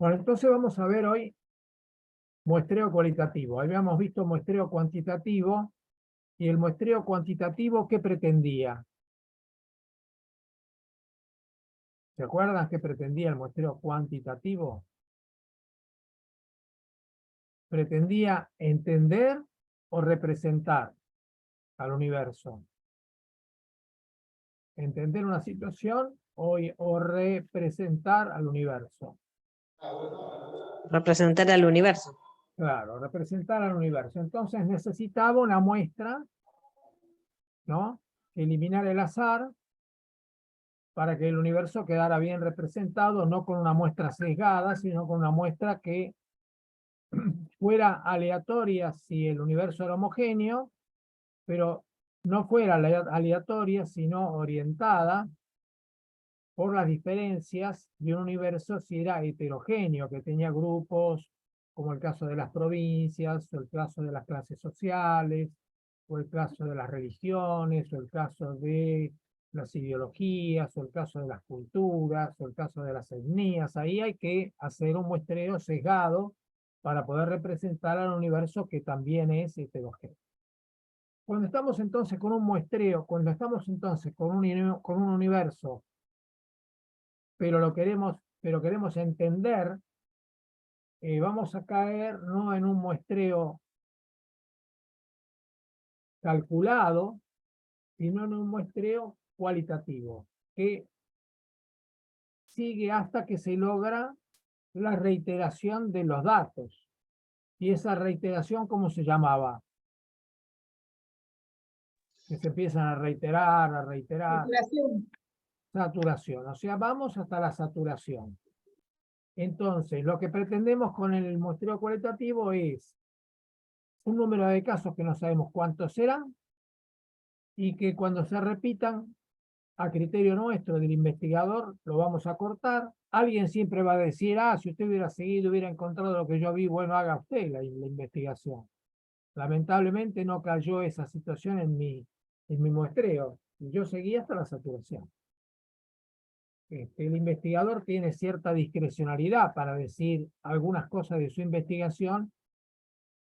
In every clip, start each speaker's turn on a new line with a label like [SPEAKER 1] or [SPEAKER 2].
[SPEAKER 1] Bueno, entonces vamos a ver hoy muestreo cualitativo. Habíamos visto muestreo cuantitativo, y el muestreo cuantitativo, ¿qué pretendía? ¿Se acuerdan qué pretendía el muestreo cuantitativo? Pretendía entender o representar al universo. Entender una situación o representar al universo.
[SPEAKER 2] Representar al universo.
[SPEAKER 1] Claro, representar al universo. Entonces necesitaba una muestra, ¿no? Eliminar el azar para que el universo quedara bien representado, no con una muestra sesgada, sino con una muestra que fuera aleatoria si el universo era homogéneo, pero no fuera aleatoria, sino orientada por las diferencias de un universo si era heterogéneo, que tenía grupos, como el caso de las provincias, o el caso de las clases sociales, o el caso de las religiones, o el caso de las ideologías, o el caso de las culturas, o el caso de las etnias. Ahí hay que hacer un muestreo sesgado para poder representar al universo que también es heterogéneo. Cuando estamos entonces con un muestreo, cuando estamos entonces con un universo, pero queremos entender, vamos a caer no en un muestreo calculado, sino en un muestreo cualitativo, que sigue hasta que se logra la reiteración de los datos. Y esa reiteración, ¿cómo se llamaba? Que se empiezan a reiterar, a reiterar. Saturación. O sea, vamos hasta la saturación. Entonces, lo que pretendemos con el muestreo cualitativo es un número de casos que no sabemos cuántos serán y que cuando se repitan, a criterio nuestro del investigador, lo vamos a cortar. Alguien siempre va a decir, si usted hubiera seguido, hubiera encontrado lo que yo vi, bueno, haga usted la investigación. Lamentablemente no cayó esa situación en mi muestreo. Yo seguí hasta la saturación. El investigador tiene cierta discrecionalidad para decir algunas cosas de su investigación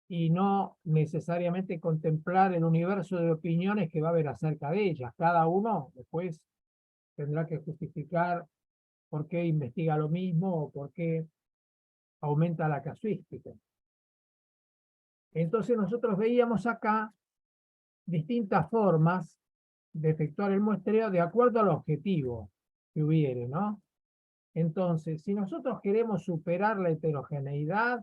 [SPEAKER 1] y no necesariamente contemplar el universo de opiniones que va a haber acerca de ellas. Cada uno después tendrá que justificar por qué investiga lo mismo o por qué aumenta la casuística. Entonces nosotros veíamos acá distintas formas de efectuar el muestreo de acuerdo al objetivo que hubiere, ¿no? Entonces, si nosotros queremos superar la heterogeneidad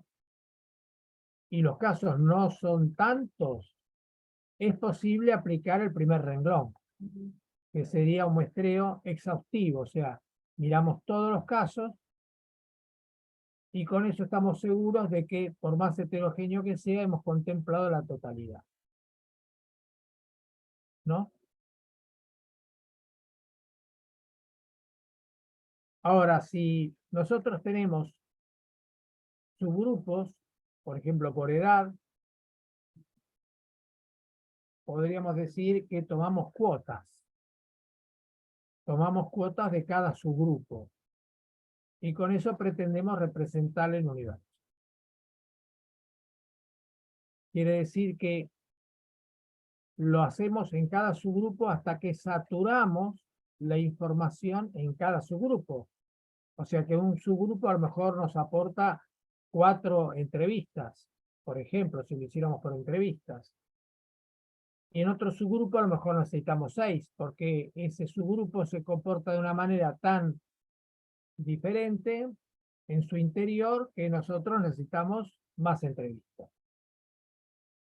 [SPEAKER 1] y los casos no son tantos, es posible aplicar el primer renglón, que sería un muestreo exhaustivo, o sea, miramos todos los casos y con eso estamos seguros de que, por más heterogéneo que sea, hemos contemplado la totalidad. ¿No? Ahora, si nosotros tenemos subgrupos, por ejemplo, por edad, podríamos decir que tomamos cuotas. Tomamos cuotas de cada subgrupo. Y con eso pretendemos representar el universo. Quiere decir que lo hacemos en cada subgrupo hasta que saturamos la información en cada subgrupo. O sea que un subgrupo a lo mejor nos aporta 4 entrevistas, por ejemplo, si lo hiciéramos por entrevistas. Y en otro subgrupo a lo mejor necesitamos 6, porque ese subgrupo se comporta de una manera tan diferente en su interior que nosotros necesitamos más entrevistas.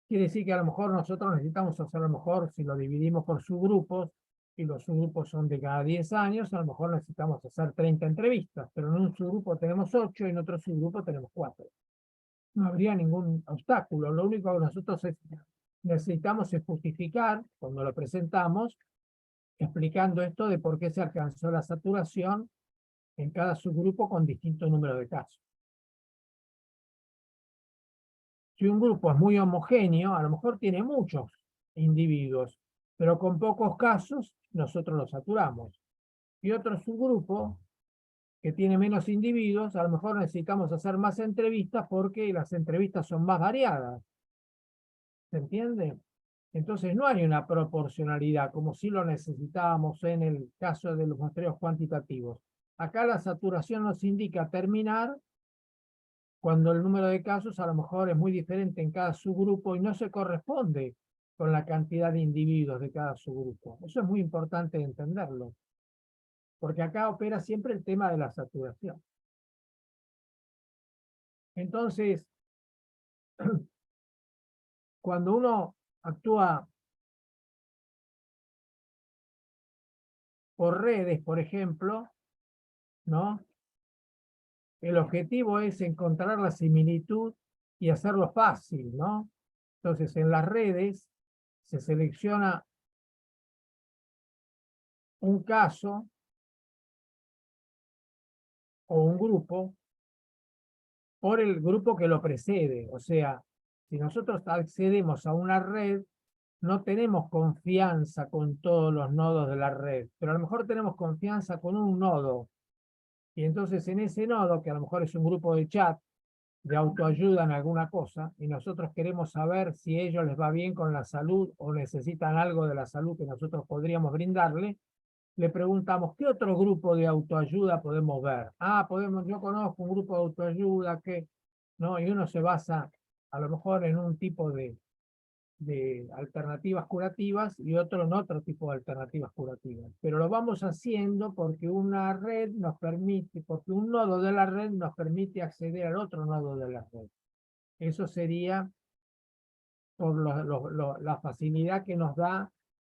[SPEAKER 1] Quiere decir que a lo mejor nosotros necesitamos hacer a lo mejor, si lo dividimos por subgrupos, y los subgrupos son de cada 10 años, a lo mejor necesitamos hacer 30 entrevistas, pero en un subgrupo tenemos 8 y en otro subgrupo tenemos 4. No habría ningún obstáculo, lo único que nosotros necesitamos es justificar, cuando lo presentamos, explicando esto de por qué se alcanzó la saturación en cada subgrupo con distinto número de casos. Si un grupo es muy homogéneo, a lo mejor tiene muchos individuos, pero con pocos casos nosotros lo saturamos. Y otro subgrupo que tiene menos individuos, a lo mejor necesitamos hacer más entrevistas porque las entrevistas son más variadas. ¿Se entiende? Entonces no hay una proporcionalidad, como si lo necesitábamos en el caso de los muestreos cuantitativos. Acá la saturación nos indica terminar cuando el número de casos a lo mejor es muy diferente en cada subgrupo y no se corresponde con la cantidad de individuos de cada subgrupo. Eso es muy importante entenderlo, porque acá opera siempre el tema de la saturación. Entonces, cuando uno actúa por redes, por ejemplo, ¿no? El objetivo es encontrar la similitud y hacerlo fácil, ¿no? Entonces, en las redes se selecciona un caso o un grupo por el grupo que lo precede. O sea, si nosotros accedemos a una red, no tenemos confianza con todos los nodos de la red, pero a lo mejor tenemos confianza con un nodo. Y entonces en ese nodo, que a lo mejor es un grupo de chat, de autoayuda en alguna cosa, y nosotros queremos saber si a ellos les va bien con la salud o necesitan algo de la salud que nosotros podríamos brindarle, le preguntamos, ¿qué otro grupo de autoayuda podemos ver? Ah, yo conozco un grupo de autoayuda que, ¿no? Y uno se basa a lo mejor en un tipo de alternativas curativas y otro en otro tipo de alternativas curativas. Pero lo vamos haciendo porque una red nos permite, porque un nodo de la red nos permite acceder al otro nodo de la red. Eso sería por la facilidad que nos da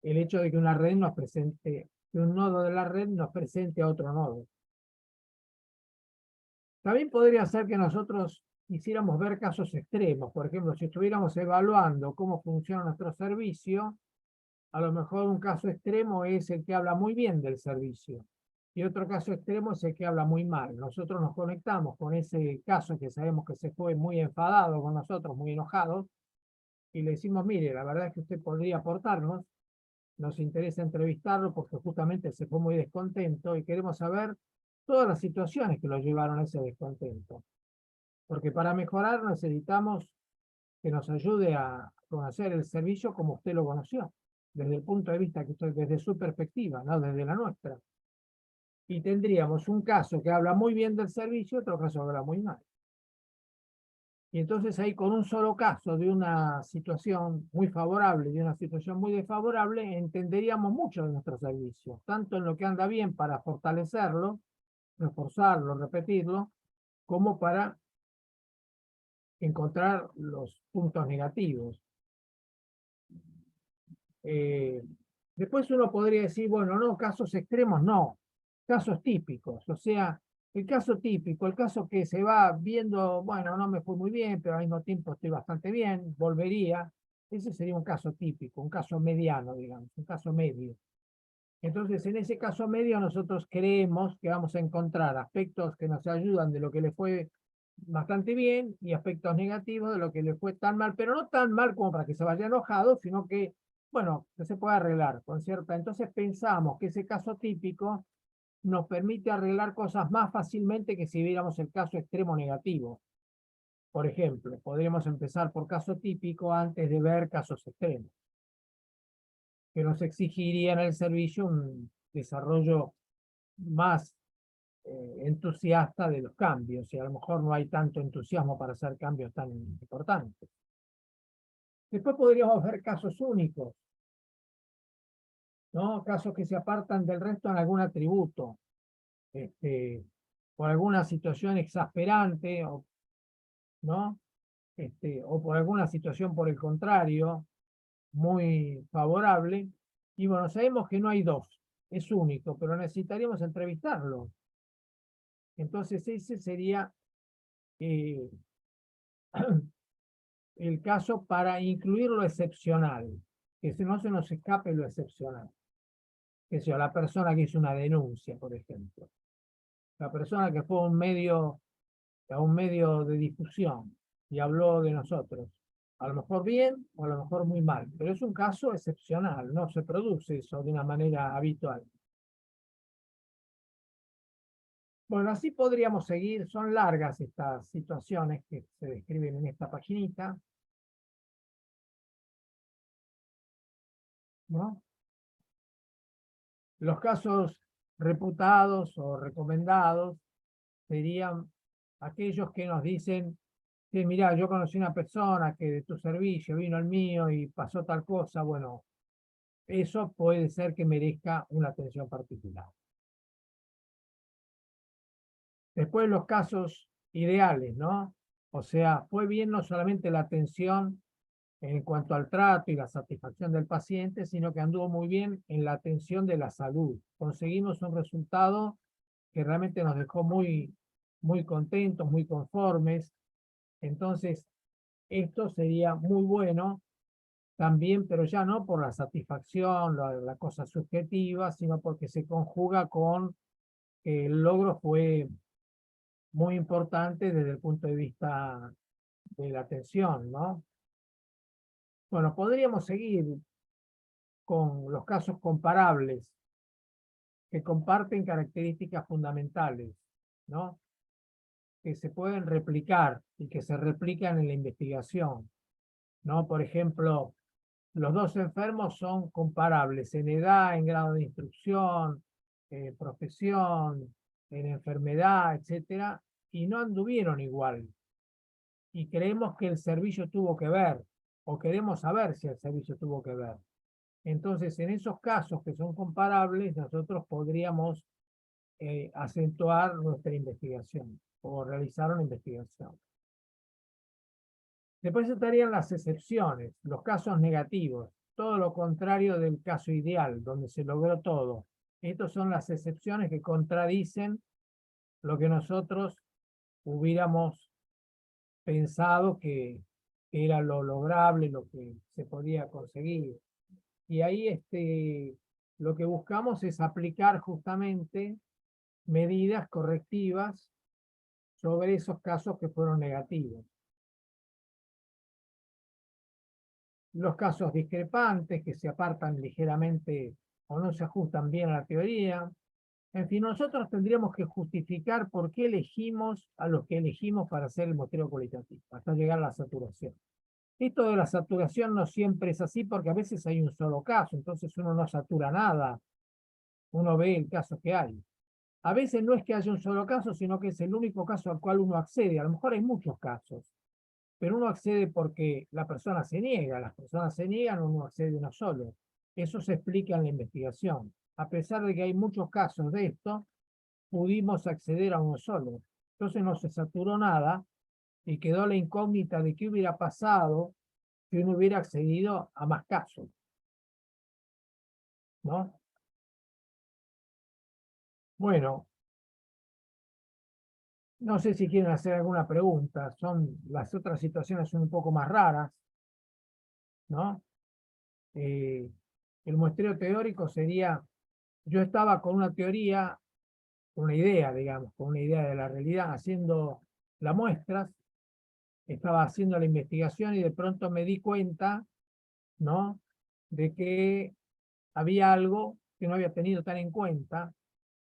[SPEAKER 1] el hecho de que una red nos presente, que un nodo de la red nos presente a otro nodo. También podría ser que nosotros quisiéramos ver casos extremos. Por ejemplo, si estuviéramos evaluando cómo funciona nuestro servicio, a lo mejor un caso extremo es el que habla muy bien del servicio. Y otro caso extremo es el que habla muy mal. Nosotros nos conectamos con ese caso que sabemos que se fue muy enfadado con nosotros, muy enojado, y le decimos, mire, la verdad es que usted podría aportarnos, nos interesa entrevistarlo porque justamente se fue muy descontento y queremos saber todas las situaciones que lo llevaron a ese descontento. Porque para mejorar necesitamos que nos ayude a conocer el servicio como usted lo conoció, desde el punto de vista que usted, desde su perspectiva, no desde la nuestra. Y tendríamos un caso que habla muy bien del servicio, otro caso que habla muy mal. Y entonces ahí con un solo caso de una situación muy favorable y de una situación muy desfavorable, entenderíamos mucho de nuestro servicio, tanto en lo que anda bien para fortalecerlo, reforzarlo, repetirlo, como para encontrar los puntos negativos. Eh, Después uno podría decir, bueno, no, casos extremos no, casos típicos, o sea, el caso típico, el caso que se va viendo, bueno, no me fue muy bien, pero al mismo tiempo estoy bastante bien, volvería, ese sería un caso típico, un caso mediano, digamos, un caso medio. Entonces, en ese caso medio nosotros creemos que vamos a encontrar aspectos que nos ayudan de lo que le fue bastante bien y aspectos negativos de lo que le fue tan mal, pero no tan mal como para que se vaya enojado, sino que, bueno, que se puede arreglar con cierta. Entonces pensamos que ese caso típico nos permite arreglar cosas más fácilmente que si viéramos el caso extremo negativo. Por ejemplo, podríamos empezar por caso típico antes de ver casos extremos, que nos exigirían el servicio un desarrollo más entusiasta de los cambios, y a lo mejor no hay tanto entusiasmo para hacer cambios tan importantes. Después podríamos ver casos únicos, ¿no? Casos que se apartan del resto en algún atributo, por alguna situación exasperante, ¿no? O por alguna situación por el contrario, muy favorable. Y bueno, sabemos que no hay dos, es único, pero necesitaríamos entrevistarlo. Entonces ese sería eh, el caso para incluir lo excepcional, que si no se nos escape lo excepcional. Que sea la persona que hizo una denuncia, por ejemplo. La persona que fue a un medio de difusión y habló de nosotros. A lo mejor bien o a lo mejor muy mal, pero es un caso excepcional, no se produce eso de una manera habitual. Bueno, así podríamos seguir. Son largas estas situaciones que se describen en esta paginita, ¿no? Los casos reputados o recomendados serían aquellos que nos dicen que, mira, yo conocí una persona que de tu servicio vino al mío y pasó tal cosa. Bueno, eso puede ser que merezca una atención particular. Después los casos ideales, ¿no? O sea, fue bien no solamente la atención en cuanto al trato y la satisfacción del paciente, sino que anduvo muy bien en la atención de la salud. Conseguimos un resultado que realmente nos dejó muy contentos, muy conformes. Entonces, esto sería muy bueno también, pero ya no por la satisfacción, la cosa subjetiva, sino porque se conjuga con que el logro fue muy importante desde el punto de vista de la atención, ¿no? Bueno, podríamos seguir con los casos comparables que comparten características fundamentales, ¿no? Que se pueden replicar y que se replican en la investigación, ¿no? Por ejemplo, los dos enfermos son comparables en edad, en grado de instrucción, profesión, en enfermedad, etcétera, y no anduvieron igual. Y creemos que el servicio tuvo que ver, o queremos saber si el servicio tuvo que ver. Entonces, en esos casos que son comparables, nosotros podríamos acentuar nuestra investigación o realizar una investigación. Después estarían las excepciones, los casos negativos, todo lo contrario del caso ideal, donde se logró todo. Estas son las excepciones que contradicen lo que nosotros hubiéramos pensado que era lo lograble, lo que se podía conseguir. Y ahí lo que buscamos es aplicar justamente medidas correctivas sobre esos casos que fueron negativos. Los casos discrepantes que se apartan ligeramente o no se ajustan bien a la teoría. En fin, nosotros tendríamos que justificar por qué elegimos a los que elegimos para hacer el muestreo cualitativo, hasta llegar a la saturación. Esto de la saturación no siempre es así porque a veces hay un solo caso, entonces uno no satura nada, uno ve el caso que hay. A veces no es que haya un solo caso, sino que es el único caso al cual uno accede. A lo mejor hay muchos casos, pero uno accede porque la persona se niega, las personas se niegan, uno accede a uno solo. Eso se explica en la investigación. A pesar de que hay muchos casos de esto, pudimos acceder a uno solo. Entonces no se saturó nada y quedó la incógnita de qué hubiera pasado si uno hubiera accedido a más casos, ¿no? Bueno, no sé si quieren hacer alguna pregunta. Las otras situaciones son un poco más raras, ¿no? Eh, el muestreo teórico sería, yo estaba con una teoría, con una idea, digamos, con una idea de la realidad, haciendo las muestras, estaba haciendo la investigación y de pronto me di cuenta, ¿no? De que había algo que no había tenido tan en cuenta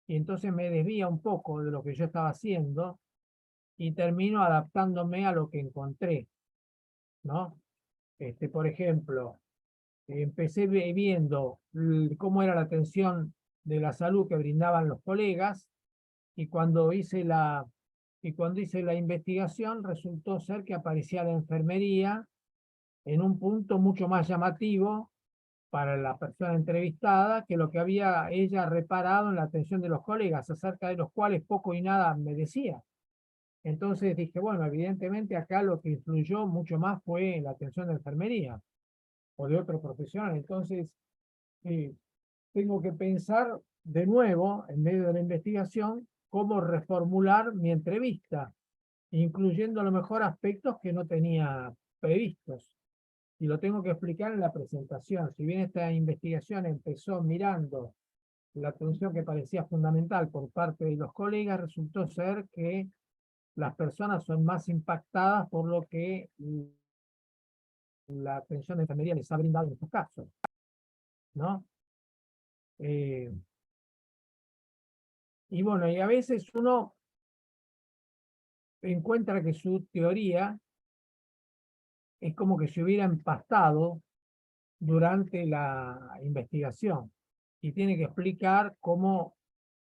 [SPEAKER 1] y entonces me desvía un poco de lo que yo estaba haciendo y termino adaptándome a lo que encontré, ¿no? Por ejemplo, empecé viendo cómo era la atención de la salud que brindaban los colegas y cuando hice la investigación resultó ser que aparecía la enfermería en un punto mucho más llamativo para la persona entrevistada que lo que había ella reparado en la atención de los colegas, acerca de los cuales poco y nada me decía. Entonces dije, bueno, evidentemente acá lo que influyó mucho más fue la atención de enfermería o de otro profesional. Entonces, eh, tengo que pensar de nuevo, en medio de la investigación, cómo reformular mi entrevista, incluyendo a lo mejor aspectos que no tenía previstos. Y lo tengo que explicar en la presentación. Si bien esta investigación empezó mirando la atención que parecía fundamental por parte de los colegas, resultó ser que las personas son más impactadas por lo que la atención de enfermería les ha brindado en estos casos, ¿no? Eh, Y bueno, y a veces uno encuentra que su teoría es como que se hubiera empastado durante la investigación y tiene que explicar cómo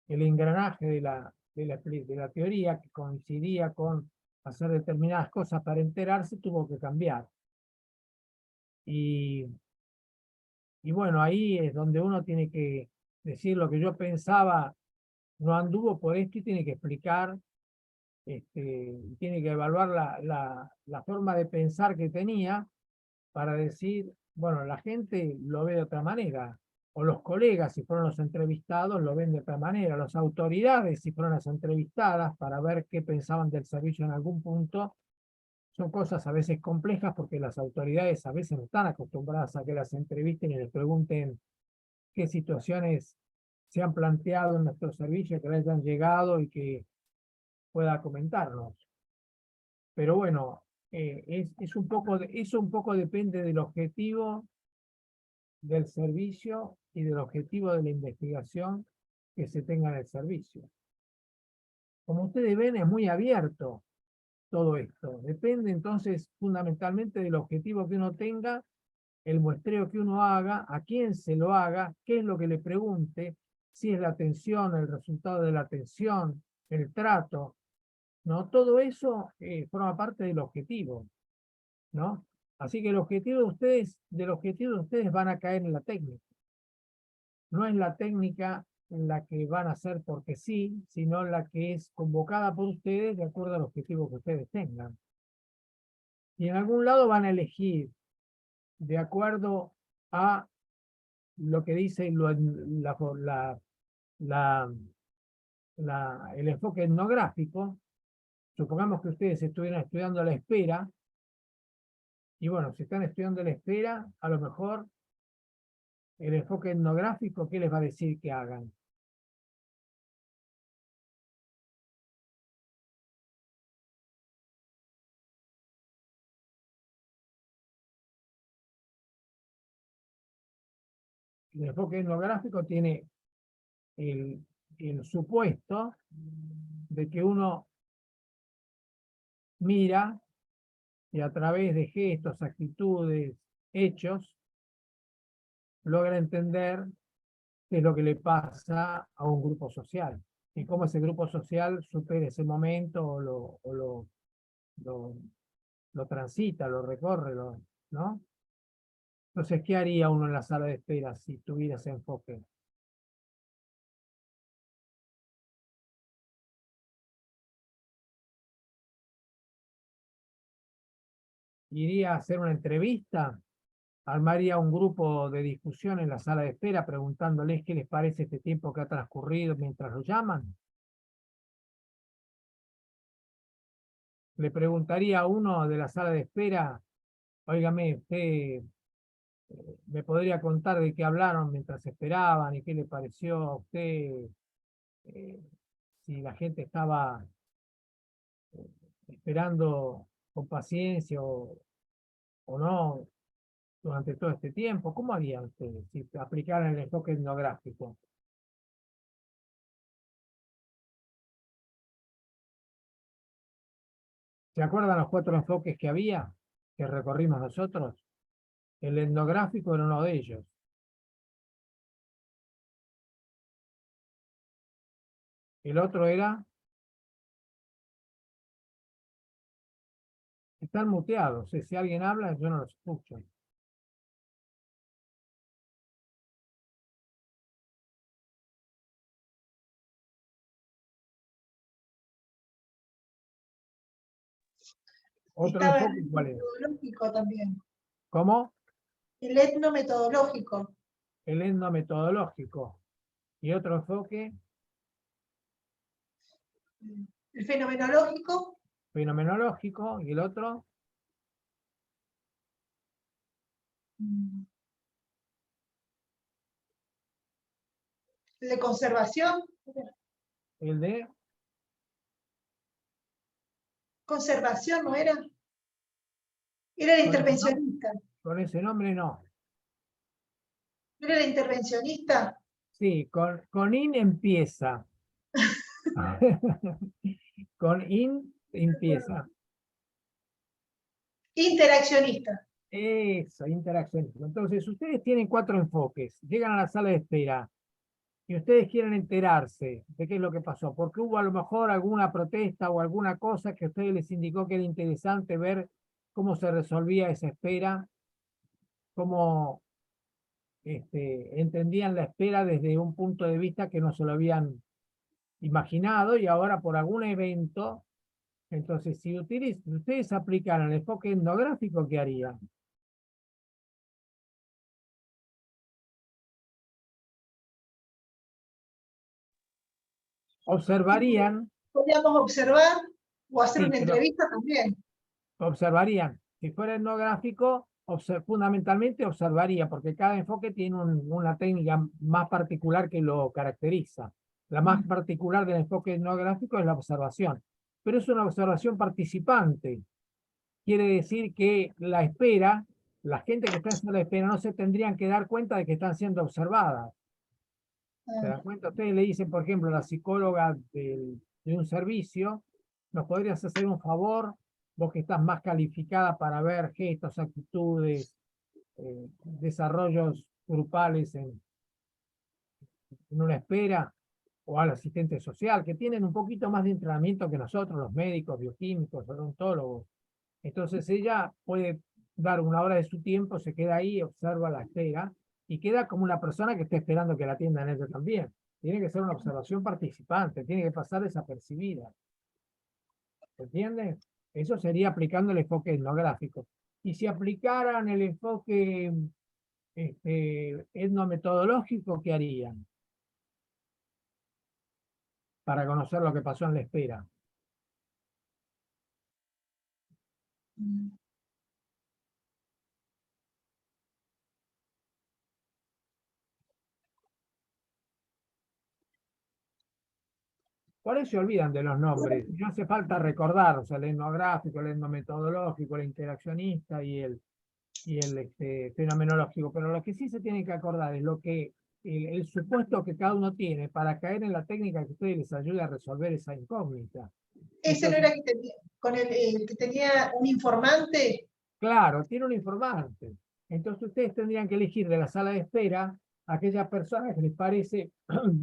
[SPEAKER 1] el engranaje de la teoría, que coincidía con hacer determinadas cosas para enterarse, tuvo que cambiar. Y, y bueno, ahí es donde uno tiene que decir lo que yo pensaba no anduvo por esto y tiene que explicar, tiene que evaluar la forma de pensar que tenía para decir, bueno, la gente lo ve de otra manera, o los colegas, si fueron los entrevistados, lo ven de otra manera, las autoridades, si fueron las entrevistadas, para ver qué pensaban del servicio en algún punto, son cosas a veces complejas porque las autoridades a veces no están acostumbradas a que las entrevisten y les pregunten qué situaciones se han planteado en nuestro servicio, que les han llegado y que pueda comentarnos. Pero bueno, es un poco eso un poco depende del objetivo del servicio y del objetivo de la investigación que se tenga en el servicio. Como ustedes ven, es muy abierto todo esto. Depende entonces fundamentalmente del objetivo que uno tenga, el muestreo que uno haga, a quién se lo haga, qué es lo que le pregunte, si es la atención, el resultado de la atención, el trato, ¿no? Todo eso forma parte del objetivo, ¿no? Así que el objetivo de ustedes, del objetivo de ustedes van a caer en la técnica. No es la técnica en la que van a hacer porque sí, sino la que es convocada por ustedes de acuerdo al objetivo que ustedes tengan. Y en algún lado van a elegir de acuerdo a lo que dice el enfoque etnográfico. Supongamos que ustedes estuvieran estudiando la espera, y bueno, si están estudiando la espera, a lo mejor el enfoque etnográfico, ¿qué les va a decir que hagan? El enfoque etnográfico tiene el, el supuesto de que uno mira y a través de gestos, actitudes, hechos, logra entender qué es lo que le pasa a un grupo social y cómo ese grupo social supera ese momento lo, lo transita, lo recorre, ¿no? Entonces, ¿qué haría uno en la sala de espera si tuviera ese enfoque? Iría a hacer una entrevista, armaría un grupo de discusión en la sala de espera preguntándoles qué les parece este tiempo que ha transcurrido mientras lo llaman. Le preguntaría a uno de la sala de espera, óigame, usted me podría contar de qué hablaron mientras esperaban y qué le pareció a usted, eh, si la gente estaba esperando con paciencia o no durante todo este tiempo. ¿Cómo harían ustedes si aplicaran el enfoque etnográfico? ¿Se acuerdan los 4 enfoques que había, que recorrimos nosotros? El etnográfico era uno de ellos. El otro era, están muteados. Si alguien habla, yo no los escucho. ¿Otro
[SPEAKER 2] Estaba
[SPEAKER 1] enfoque
[SPEAKER 2] el
[SPEAKER 1] cuál es?
[SPEAKER 2] metodológico también.
[SPEAKER 1] ¿Cómo?
[SPEAKER 2] El etnometodológico.
[SPEAKER 1] El etnometodológico. Y otro enfoque,
[SPEAKER 2] El fenomenológico.
[SPEAKER 1] fenomenológico. Y el otro,
[SPEAKER 2] El de conservación.
[SPEAKER 1] el de,
[SPEAKER 2] Conservación, ¿no era? Era el
[SPEAKER 1] con ese nombre,
[SPEAKER 2] intervencionista.
[SPEAKER 1] con ese nombre no.
[SPEAKER 2] ¿No era el intervencionista?
[SPEAKER 1] Sí, con IN empieza. Con empieza.
[SPEAKER 2] Interaccionista.
[SPEAKER 1] Eso, interaccionismo. Entonces, ustedes tienen 4 enfoques. Llegan a la sala de espera y ustedes quieren enterarse de qué es lo que pasó, porque hubo a lo mejor alguna protesta o alguna cosa que a ustedes les indicó que era interesante ver cómo se resolvía esa espera, cómo entendían la espera desde un punto de vista que no se lo habían imaginado y ahora por algún evento. Entonces, si ustedes aplicaran el enfoque etnográfico, ¿qué harían? Observarían,
[SPEAKER 2] Podríamos observar o hacer
[SPEAKER 1] sí,
[SPEAKER 2] una
[SPEAKER 1] pero
[SPEAKER 2] entrevista también.
[SPEAKER 1] observarían. Si fuera etnográfico, fundamentalmente observaría, porque cada enfoque tiene una técnica más particular que lo caracteriza. La más particular del enfoque etnográfico es la observación, pero es una observación participante. Quiere decir que la espera, la gente que está en la espera no se tendrían que dar cuenta de que están siendo observadas. ¿Se dan cuenta? Ustedes le dicen, por ejemplo, a la psicóloga de un servicio, ¿nos podrías hacer un favor? Vos que estás más calificada para ver gestos, actitudes, desarrollos grupales en una espera, o al asistente social, que tienen un poquito más de entrenamiento que nosotros, los médicos, bioquímicos, odontólogos. Entonces ella puede dar una hora de su tiempo, se queda ahí, observa la espera y queda como una persona que está esperando que la atiendan ella también. Tiene que ser una observación participante, tiene que pasar desapercibida. ¿Se entiende? Eso sería aplicando el enfoque etnográfico. Y si aplicaran el enfoque etnometodológico, ¿qué harían? Para conocer lo que pasó en la espera. Por eso se olvidan de los nombres. No hace falta recordar, o sea, el etnográfico, el etnometodológico, el interaccionista y el fenomenológico. Pero lo que sí se tiene que acordar es lo que el supuesto que cada uno tiene para caer en la técnica que ustedes les ayude a resolver esa incógnita.
[SPEAKER 2] Ese no
[SPEAKER 1] Entonces,
[SPEAKER 2] era que tenía, con el que tenía un informante.
[SPEAKER 1] claro, tiene un informante. Entonces ustedes tendrían que elegir de la sala de espera a aquellas personas que les parece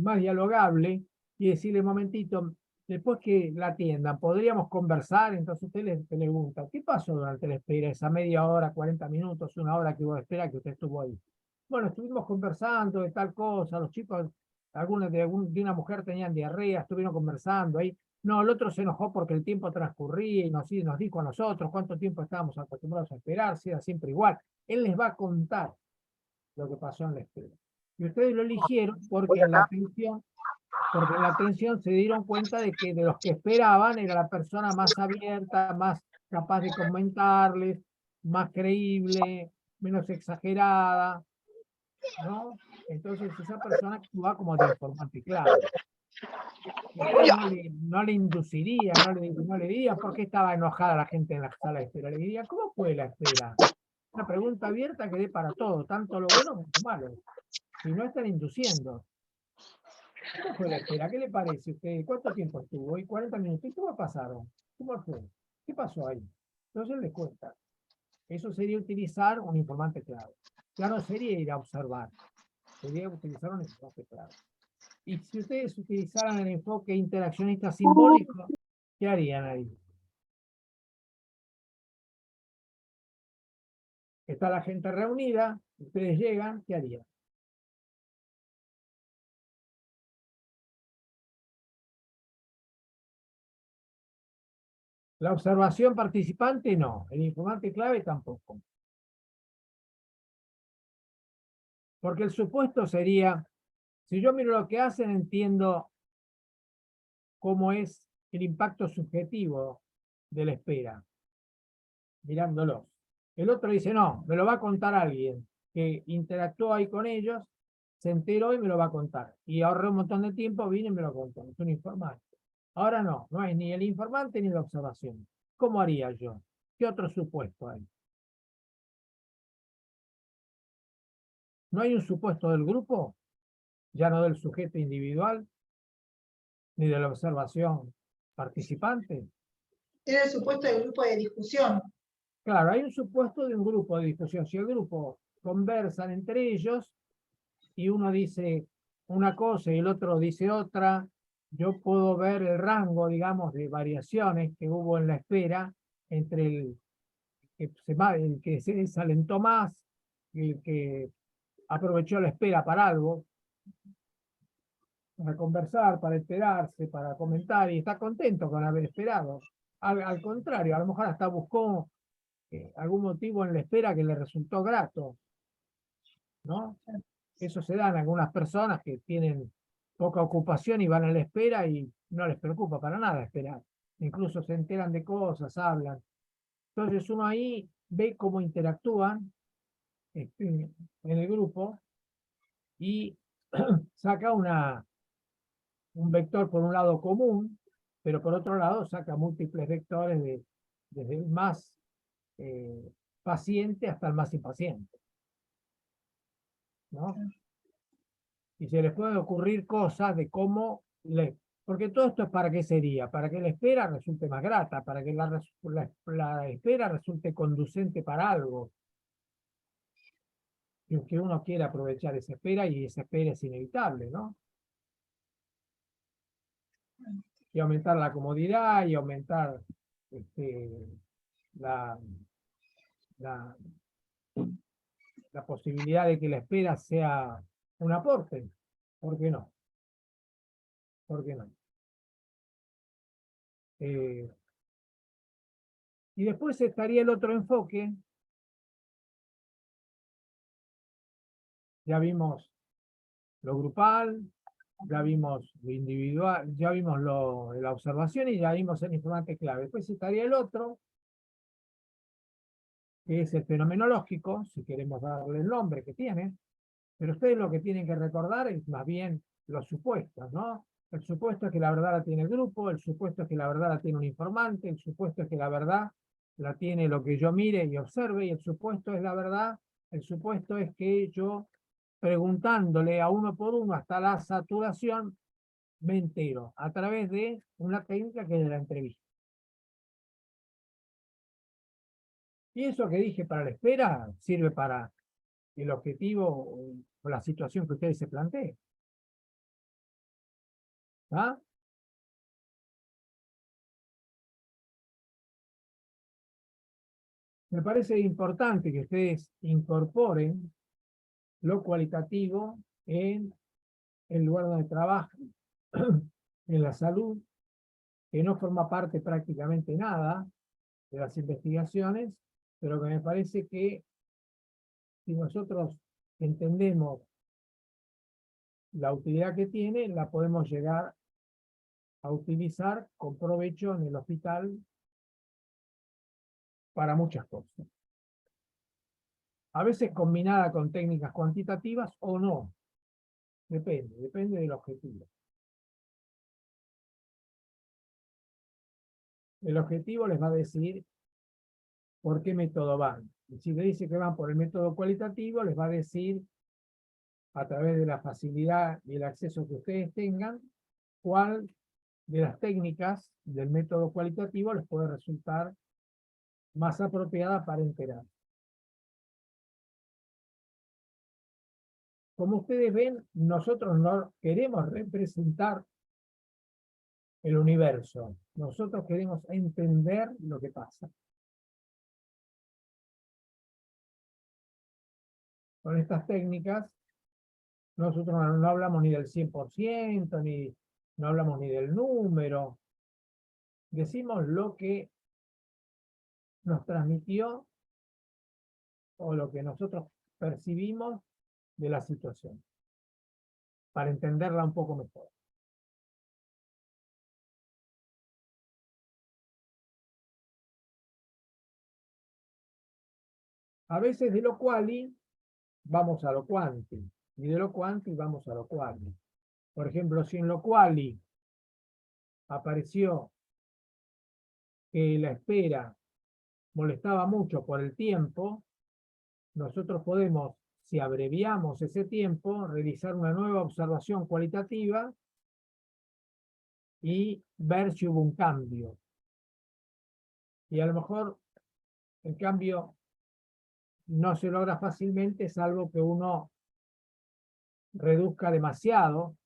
[SPEAKER 1] más dialogable y decirle, momentito, después que la atiendan, ¿podríamos conversar? Entonces usted les pregunta, ¿qué pasó durante la espera? Esa media hora, 40 minutos, una hora que hubo de espera que usted estuvo ahí. Bueno, estuvimos conversando de tal cosa, los chicos, algunos de una mujer tenían diarrea, estuvieron conversando ahí. No, el otro se enojó porque el tiempo transcurría y nos dijo a nosotros cuánto tiempo estábamos acostumbrados a esperar, si era siempre igual. Él les va a contar lo que pasó en la espera. Y ustedes lo eligieron porque en la atención se dieron cuenta de que de los que esperaban era la persona más abierta, más capaz de comentarles, más creíble, menos exagerada, ¿no? Entonces esa persona actúa como de informante clave. Ustedes no le induciría, no le diría por qué estaba enojada la gente en la sala de espera. Le diría, ¿cómo fue la espera? Una pregunta abierta que dé para todo, tanto lo bueno como lo malo. Si no están induciendo. ¿Cómo fue la espera? ¿Qué le parece a usted? ¿Cuánto tiempo estuvo? ¿Y 40 minutos? ¿Y cómo pasaron? ¿Cómo fue? ¿Qué pasó ahí? Entonces les cuenta. Eso sería utilizar un informante clave. Ya no sería ir a observar, sería utilizar un informante clave. Y si ustedes utilizaran el enfoque interaccionista simbólico, ¿qué harían ahí? Está la gente reunida, ustedes llegan, ¿qué harían? La observación participante no, el informante clave tampoco. Porque el supuesto sería, si yo miro lo que hacen, entiendo cómo es el impacto subjetivo de la espera, mirándolos. El otro dice, no, me lo va a contar alguien que interactuó ahí con ellos, se enteró y me lo va a contar. Y ahorré un montón de tiempo, vine y me lo contó. Es un informante. Ahora no hay ni el informante ni la observación. ¿Cómo haría yo? ¿Qué otro supuesto hay? ¿No hay un supuesto del grupo? Ya no del sujeto individual. ni de la observación participante.
[SPEAKER 2] Era el supuesto del grupo de discusión.
[SPEAKER 1] Claro, hay un supuesto de un grupo de discusión. Si el grupo conversan entre ellos y uno dice una cosa y el otro dice otra, yo puedo ver el rango, digamos, de variaciones que hubo en la espera entre el que se desalentó más y el que aprovechó la espera para algo, para conversar, para esperarse, para comentar y está contento con haber esperado. Al contrario, a lo mejor hasta buscó algún motivo en la espera que le resultó grato, ¿no? Eso se da en algunas personas que tienen poca ocupación y van a la espera y no les preocupa para nada esperar. Incluso se enteran de cosas, hablan. Entonces uno ahí ve cómo interactúan en el grupo y saca un vector por un lado común, pero por otro lado saca múltiples vectores desde el más paciente hasta el más impaciente, ¿no? Y se les puede ocurrir cosas de cómo porque todo esto es para qué sería, para que la espera resulte más grata, para que la espera resulte conducente para algo, que uno quiere aprovechar esa espera y esa espera es inevitable, ¿no? Y aumentar la comodidad y aumentar la, la, la posibilidad de que la espera sea un aporte. ¿Por qué no? ¿Por qué no? Y después estaría el otro enfoque. Ya vimos lo grupal, ya vimos lo individual, ya vimos la observación y ya vimos el informante clave. Después estaría el otro, que es el fenomenológico, si queremos darle el nombre que tiene, pero ustedes lo que tienen que recordar es más bien los supuestos, ¿no? El supuesto es que la verdad la tiene el grupo, el supuesto es que la verdad la tiene un informante, el supuesto es que la verdad la tiene lo que yo mire y observe, y el supuesto es la verdad, el supuesto es que yo, preguntándole a uno por uno hasta la saturación, me entero, a través de una técnica que es de la entrevista. Y eso que dije para la espera sirve para el objetivo o la situación que ustedes se planteen. ¿Ah? Me parece importante que ustedes incorporen lo cualitativo en el lugar donde trabajan, en la salud, que no forma parte prácticamente nada de las investigaciones, pero que me parece que si nosotros entendemos la utilidad que tiene, la podemos llegar a utilizar con provecho en el hospital para muchas cosas. A veces combinada con técnicas cuantitativas o no. Depende del objetivo. El objetivo les va a decir por qué método van. Y si le dice que van por el método cualitativo, les va a decir, a través de la facilidad y el acceso que ustedes tengan, cuál de las técnicas del método cualitativo les puede resultar más apropiada para enterar. Como ustedes ven, nosotros no queremos representar el universo. Nosotros queremos entender lo que pasa. Con estas técnicas, nosotros no hablamos ni del 100%, ni no hablamos ni del número. Decimos lo que nos transmitió o lo que nosotros percibimos de la situación, para entenderla un poco mejor. A veces de lo quali vamos a lo quanti, y de lo quanti vamos a lo quali. Por ejemplo, si en lo quali apareció que la espera molestaba mucho por el tiempo, nosotros podemos, si abreviamos ese tiempo, realizar una nueva observación cualitativa y ver si hubo un cambio. Y a lo mejor el cambio no se logra fácilmente, salvo que uno reduzca demasiado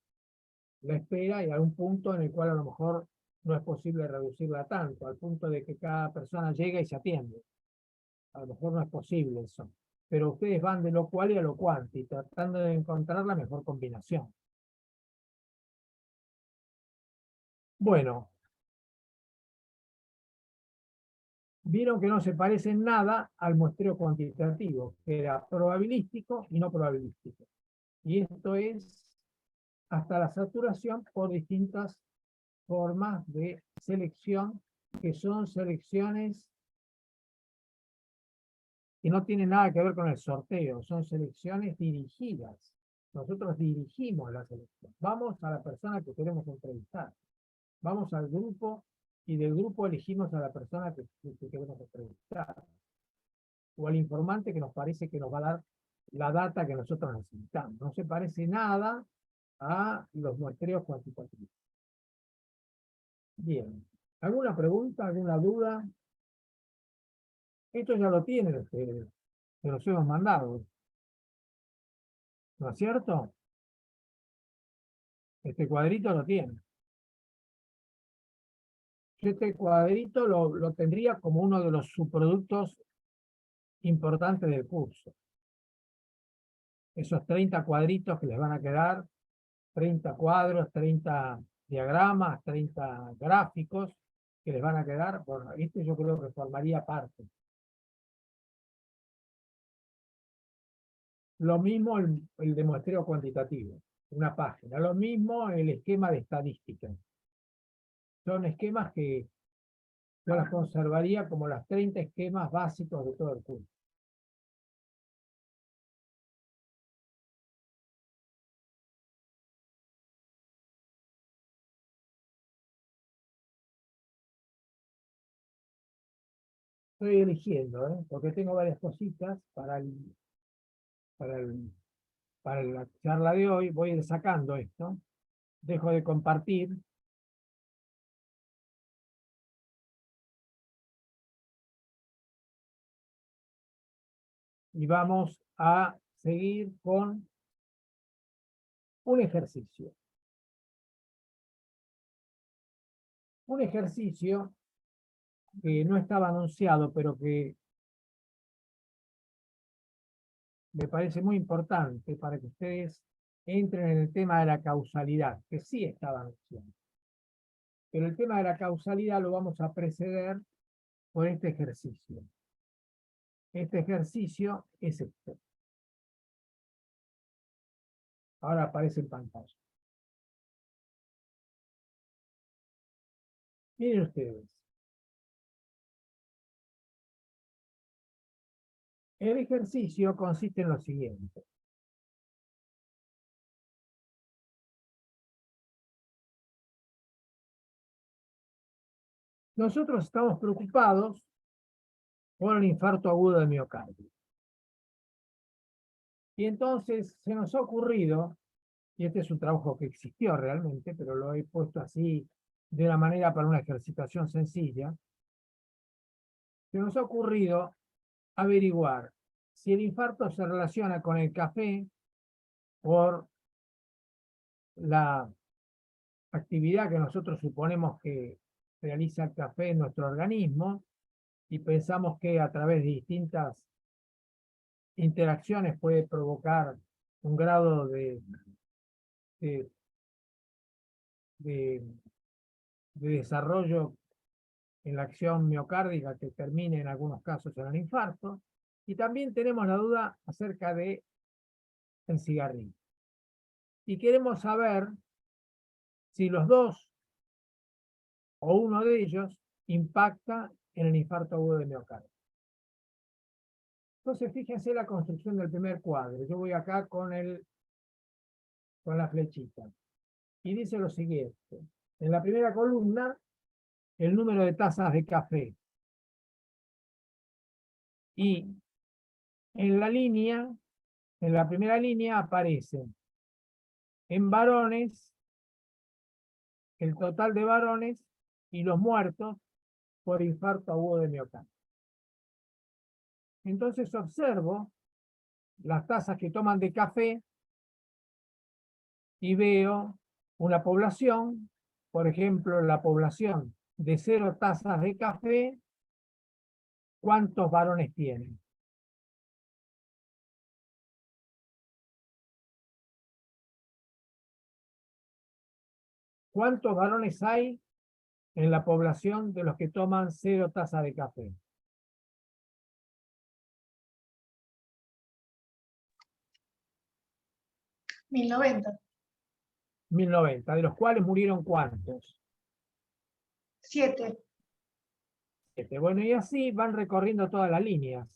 [SPEAKER 1] la espera y a un punto en el cual a lo mejor no es posible reducirla tanto, al punto de que cada persona llega y se atiende. A lo mejor no es posible eso. Pero ustedes van de lo cual y a lo cuanti, tratando de encontrar la mejor combinación. Bueno, vieron que no se parece en nada al muestreo cuantitativo, que era probabilístico y no probabilístico. Y esto es hasta la saturación por distintas formas de selección, que son selecciones que no tienen nada que ver con el sorteo, son selecciones dirigidas. Nosotros dirigimos la selección. Vamos a la persona que queremos entrevistar. Vamos al grupo y del grupo elegimos a la persona que queremos entrevistar. O al informante que nos parece que nos va a dar la data que nosotros necesitamos. No se parece nada a los muestreos cuantitativos. Bien. ¿Alguna pregunta, alguna duda? Esto ya lo tienen ustedes, se los hemos mandado, ¿no es cierto? Este cuadrito lo tiene. Yo este cuadrito lo tendría como uno de los subproductos importantes del curso. Esos 30 cuadritos que les van a quedar, 30 cuadros, 30 diagramas, 30 gráficos que les van a quedar, bueno, este yo creo que formaría parte. Lo mismo el de muestreo cuantitativo, una página. Lo mismo el esquema de estadística. Son esquemas que yo las conservaría como las 30 esquemas básicos de todo el curso. Estoy eligiendo, porque tengo varias cositas para, el, para la charla de hoy. Voy a ir sacando esto. Dejo de compartir. Y vamos a seguir con un ejercicio. Un ejercicio que no estaba anunciado, pero que me parece muy importante para que ustedes entren en el tema de la causalidad, que sí estaba anunciado. Pero el tema de la causalidad lo vamos a preceder por este ejercicio. Este ejercicio es este. Ahora aparece en pantalla. Miren ustedes. El ejercicio consiste en lo siguiente. Nosotros estamos preocupados por el infarto agudo de miocardio. Y entonces se nos ha ocurrido, y este es un trabajo que existió realmente, pero lo he puesto así de una manera para una ejercitación sencilla, se nos ha ocurrido averiguar si el infarto se relaciona con el café por la actividad que nosotros suponemos que realiza el café en nuestro organismo y pensamos que a través de distintas interacciones puede provocar un grado de, de, de desarrollo en la acción miocárdica que termine en algunos casos en el infarto. Y también tenemos la duda acerca de el cigarrillo. Y queremos saber si los dos o uno de ellos impacta en el infarto agudo de miocardio. Entonces, fíjense la construcción del primer cuadro. Yo voy acá con la flechita. Y dice lo siguiente. En la primera columna, el número de tazas de café. Y en la primera línea aparecen en varones el total de varones y los muertos por infarto agudo de miocardio. Entonces observo las tazas que toman de café y veo una población, por ejemplo, la población de 0 tazas de café, ¿cuántos varones tienen? ¿Cuántos varones hay en la población de los que toman 0 tazas de café?
[SPEAKER 2] 1090.
[SPEAKER 1] 1090, de los cuales murieron ¿cuántos?
[SPEAKER 2] 7.
[SPEAKER 1] 7. Bueno, y así van recorriendo todas las líneas.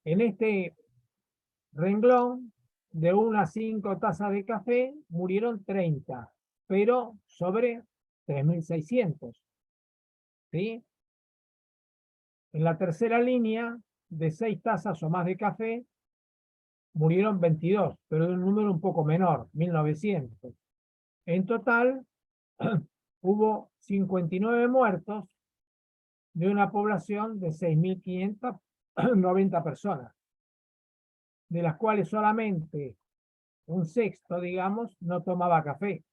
[SPEAKER 1] En este renglón, de 1 a 5 tazas de café, murieron 30, pero sobre 3.600. ¿Sí? En la tercera línea, de 6 tazas o más de café, murieron 22, pero de un número un poco menor, 1.900. En total, hubo 59 muertos de una población de 6.590 personas, de las cuales solamente un sexto, digamos, no tomaba café.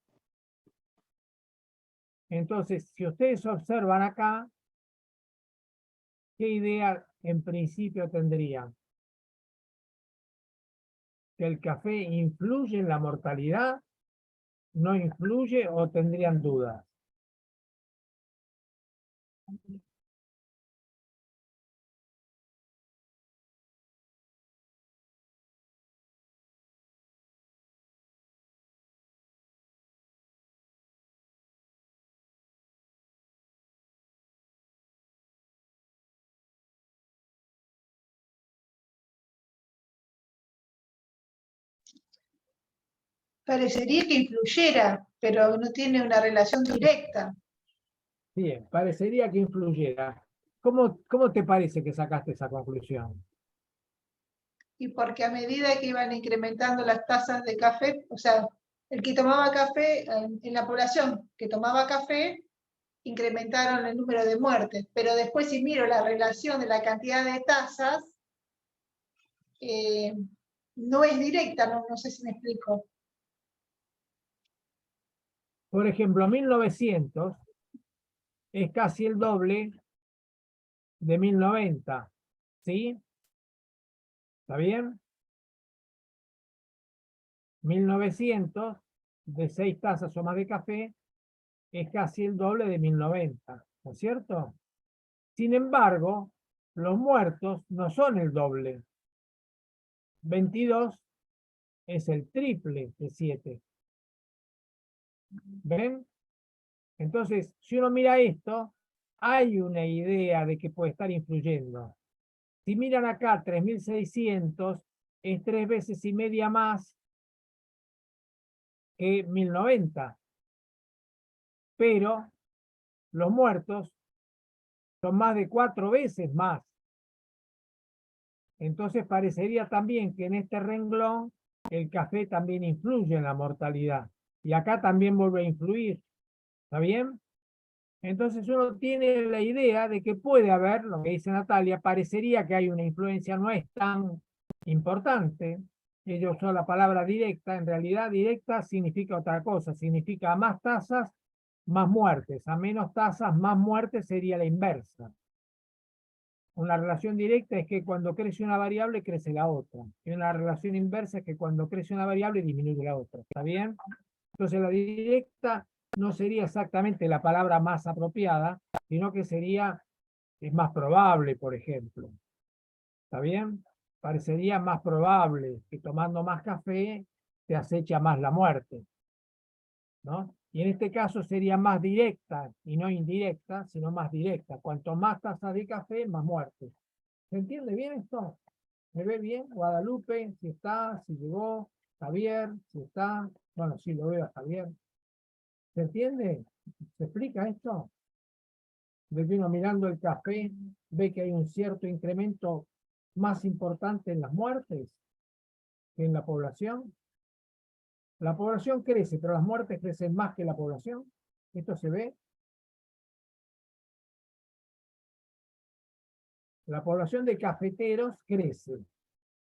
[SPEAKER 1] Entonces, si ustedes observan acá, ¿qué idea en principio tendrían? ¿Que el café influye en la mortalidad? ¿No influye o tendrían dudas?
[SPEAKER 2] Parecería que influyera, pero no tiene una relación directa.
[SPEAKER 1] Bien, parecería que influyera. ¿Cómo te parece que sacaste esa conclusión?
[SPEAKER 2] Y porque a medida que iban incrementando las tasas de café, o sea, el que tomaba café, en la población que tomaba café, incrementaron el número de muertes. Pero después, si miro la relación de la cantidad de tazas, no es directa, no sé si me explico.
[SPEAKER 1] Por ejemplo, 1900 es casi el doble de 1090, ¿sí? ¿Está bien? 1900 de 6 tazas o más de café es casi el doble de 1090, ¿no es cierto? Sin embargo, los muertos no son el doble. 22 es el triple de 7. ¿Ven? Entonces, si uno mira esto, hay una idea de que puede estar influyendo. Si miran acá, 3.600 es 3 veces y media más que 1090. Pero los muertos son más de 4 veces más. Entonces parecería también que en este renglón el café también influye en la mortalidad. Y acá también vuelve a influir. ¿Está bien? Entonces uno tiene la idea de que puede haber, lo que dice Natalia, parecería que hay una influencia, no es tan importante. Ellos usan la palabra directa, en realidad directa significa otra cosa, significa a más tasas, más muertes, a menos tasas, más muertes sería la inversa. Una relación directa es que cuando crece una variable, crece la otra. Y una relación inversa es que cuando crece una variable, disminuye la otra. ¿Está bien? Entonces la directa no sería exactamente la palabra más apropiada, sino que sería, es más probable, por ejemplo. ¿Está bien? Parecería más probable que tomando más café te acecha más la muerte, ¿no? Y en este caso sería más directa y no indirecta, sino más directa. Cuanto más tazas de café, más muerte. ¿Se entiende bien esto? ¿Me ve bien? Guadalupe, si está, si llegó. Javier, si está. Bueno, sí, lo veo a Javier. ¿Se entiende? ¿Se explica esto? De que uno mirando el café ve que hay un cierto incremento más importante en las muertes que en la población. La población crece, pero las muertes crecen más que la población. ¿Esto se ve? La población de cafeteros crece,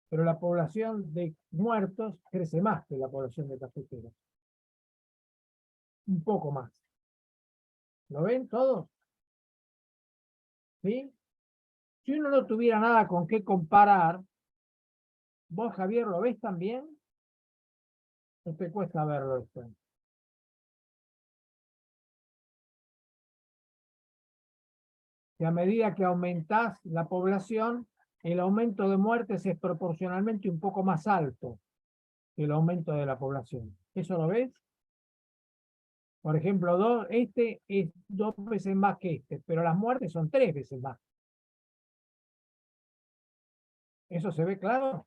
[SPEAKER 1] pero la población de muertos crece más que la población de cafeteros. Un poco más. ¿Lo ven todos? ¿Sí? Si uno no tuviera nada con qué comparar, ¿vos, Javier, lo ves también? ¿O te cuesta verlo esto? Que a medida que aumentás la población, el aumento de muertes es proporcionalmente un poco más alto que el aumento de la población. ¿Eso lo ves? Por ejemplo, este es 2 veces más que este, pero las muertes son 3 veces más. ¿Eso se ve claro?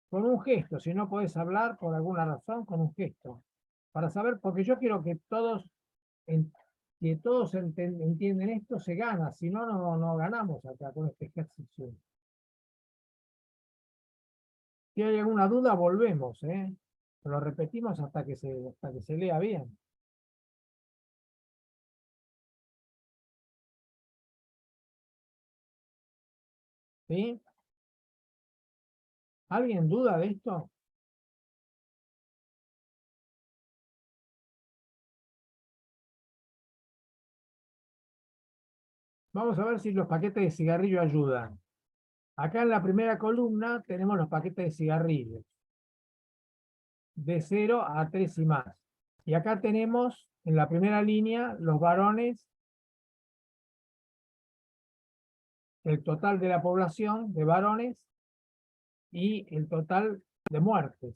[SPEAKER 1] Con un gesto, si no podés hablar por alguna razón, con un gesto. Para saber, porque yo quiero que todos, que todos entienden esto, se gana, si no, no ganamos acá con este ejercicio. Si hay alguna duda, volvemos, ¿eh? Lo repetimos hasta que se lea bien. ¿Sí? ¿Alguien duda de esto? Vamos a ver si los paquetes de cigarrillo ayudan. Acá en la primera columna tenemos los paquetes de cigarrillos. De 0 a 3 y más. Y acá tenemos en la primera línea los varones, el total de la población de varones y el total de muertes.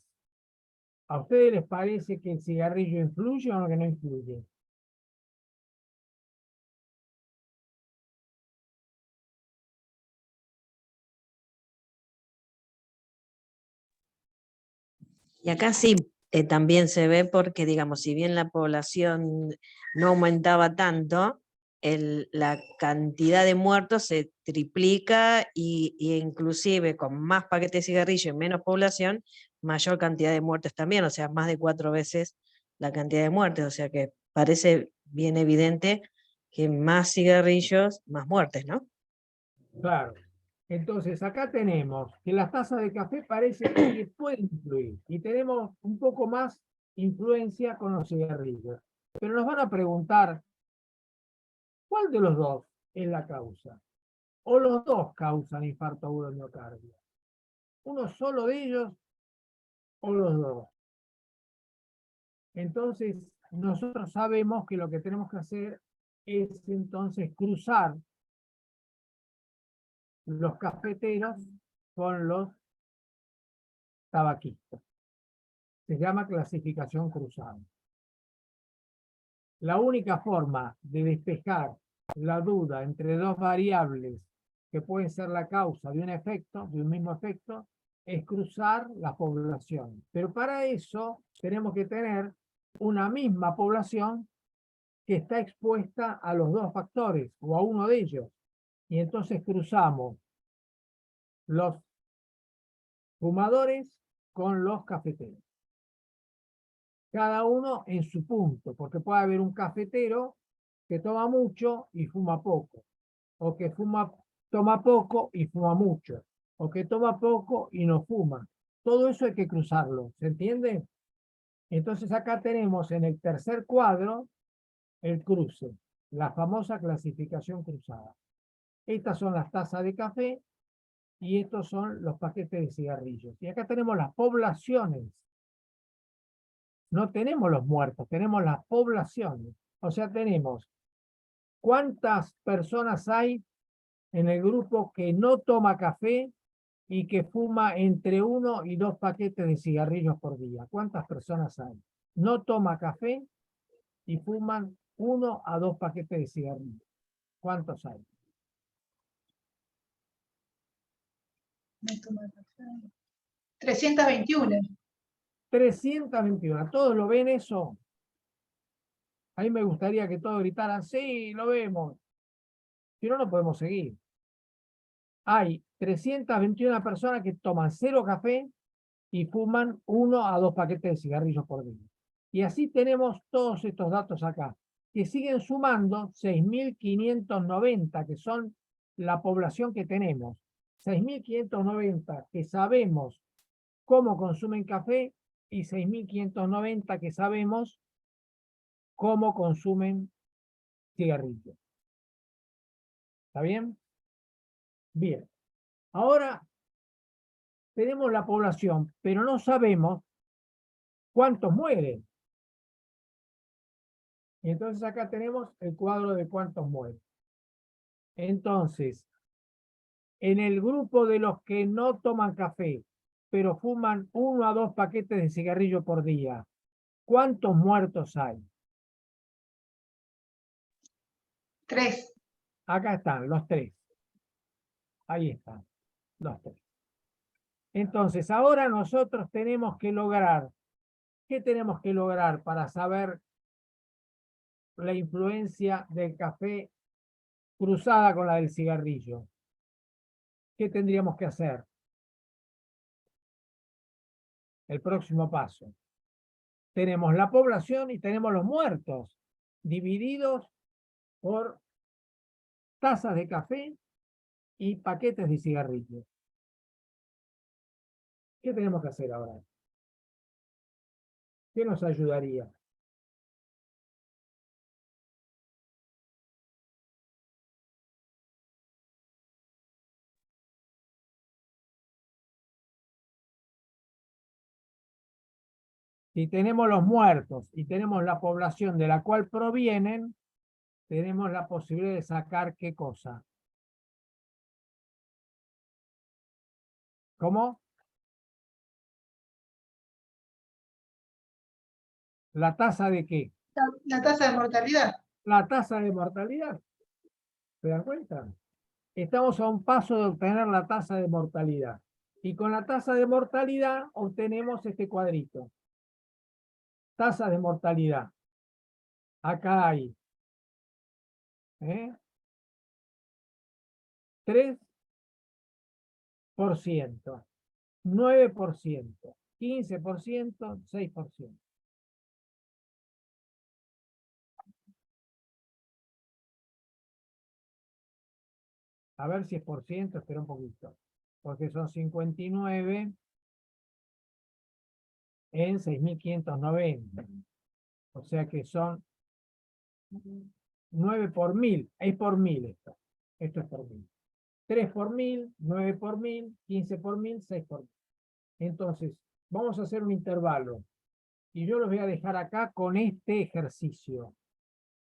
[SPEAKER 1] ¿A ustedes les parece que el cigarrillo influye o que no influye?
[SPEAKER 3] Y acá sí, también se ve porque, digamos, si bien la población no aumentaba tanto, la cantidad de muertos se triplica y inclusive con más paquetes de cigarrillo y menos población, mayor cantidad de muertes también, o sea, más de 4 veces la cantidad de muertes, o sea que parece bien evidente que más cigarrillos, más muertes, ¿no?
[SPEAKER 1] Claro. Entonces, acá tenemos que las tazas de café parece que pueden influir y tenemos un poco más influencia con los cigarrillos. Pero nos van a preguntar, ¿cuál de los dos es la causa? ¿O los dos causan infarto agudo de miocardio? ¿Uno solo de ellos o los dos? Entonces, nosotros sabemos que lo que tenemos que hacer es entonces cruzar los cafeteros con los tabaquistas. Se llama clasificación cruzada. La única forma de despejar la duda entre dos variables que pueden ser la causa de un efecto, de un mismo efecto, es cruzar la población. Pero para eso tenemos que tener una misma población que está expuesta a los dos factores o a uno de ellos. Y entonces cruzamos los fumadores con los cafeteros. Cada uno en su punto, porque puede haber un cafetero que toma mucho y fuma poco, o que toma poco y fuma mucho, o que toma poco y no fuma. Todo eso hay que cruzarlo, ¿se entiende? Entonces acá tenemos en el tercer cuadro el cruce, la famosa clasificación cruzada. Estas son las tazas de café y estos son los paquetes de cigarrillos. Y acá tenemos las poblaciones. No tenemos los muertos, tenemos las poblaciones. O sea, tenemos cuántas personas hay en el grupo que no toma café y que fuma entre 1 y 2 paquetes de cigarrillos por día. ¿Cuántas personas hay? No toma café y fuman 1 a 2 paquetes de cigarrillos. ¿Cuántos hay?
[SPEAKER 2] No toma café. 321.
[SPEAKER 1] 321. ¿Todos lo ven eso? A mí me gustaría que todos gritaran, sí, lo vemos. Si no, no podemos seguir. Hay 321 personas que toman 0 café y fuman 1 a 2 paquetes de cigarrillos por día. Y así tenemos todos estos datos acá, que siguen sumando 6.590, que son la población que tenemos. 6.590 que sabemos cómo consumen café y 6.590 que sabemos cómo consumen cigarrillos. ¿Está bien? Bien. Ahora tenemos la población, pero no sabemos cuántos mueren. Y entonces acá tenemos el cuadro de cuántos mueren. Entonces, en el grupo de los que no toman café, pero fuman 1 a 2 paquetes de cigarrillo por día, ¿cuántos muertos hay?
[SPEAKER 2] 3.
[SPEAKER 1] Acá están, los 3. Ahí están, los 3. Entonces, ahora nosotros tenemos que lograr, ¿qué tenemos que lograr para saber la influencia del café cruzada con la del cigarrillo? ¿Qué tendríamos que hacer? El próximo paso. Tenemos la población y tenemos los muertos, divididos por tazas de café y paquetes de cigarrillos. ¿Qué tenemos que hacer ahora? ¿Qué nos ayudaría? Si tenemos los muertos y tenemos la población de la cual provienen, tenemos la posibilidad de sacar ¿qué cosa? ¿Cómo? ¿La tasa de qué?
[SPEAKER 2] La tasa de mortalidad.
[SPEAKER 1] La tasa de mortalidad. ¿Se dan cuenta? Estamos a un paso de obtener la tasa de mortalidad. Y con la tasa de mortalidad obtenemos este cuadrito. Tasa de mortalidad. Acá hay 3%, 9%, 15%, 6%. A ver si es por ciento, espera un poquito. Porque son 59 en 6.590. O sea que son 9 por 1000. Es por 1000 esto. Esto es por 1000. 3 por 1000, 9 por 1000, 15 por 1000, 6 por 1000. Entonces, vamos a hacer un intervalo. Y yo los voy a dejar acá con este ejercicio.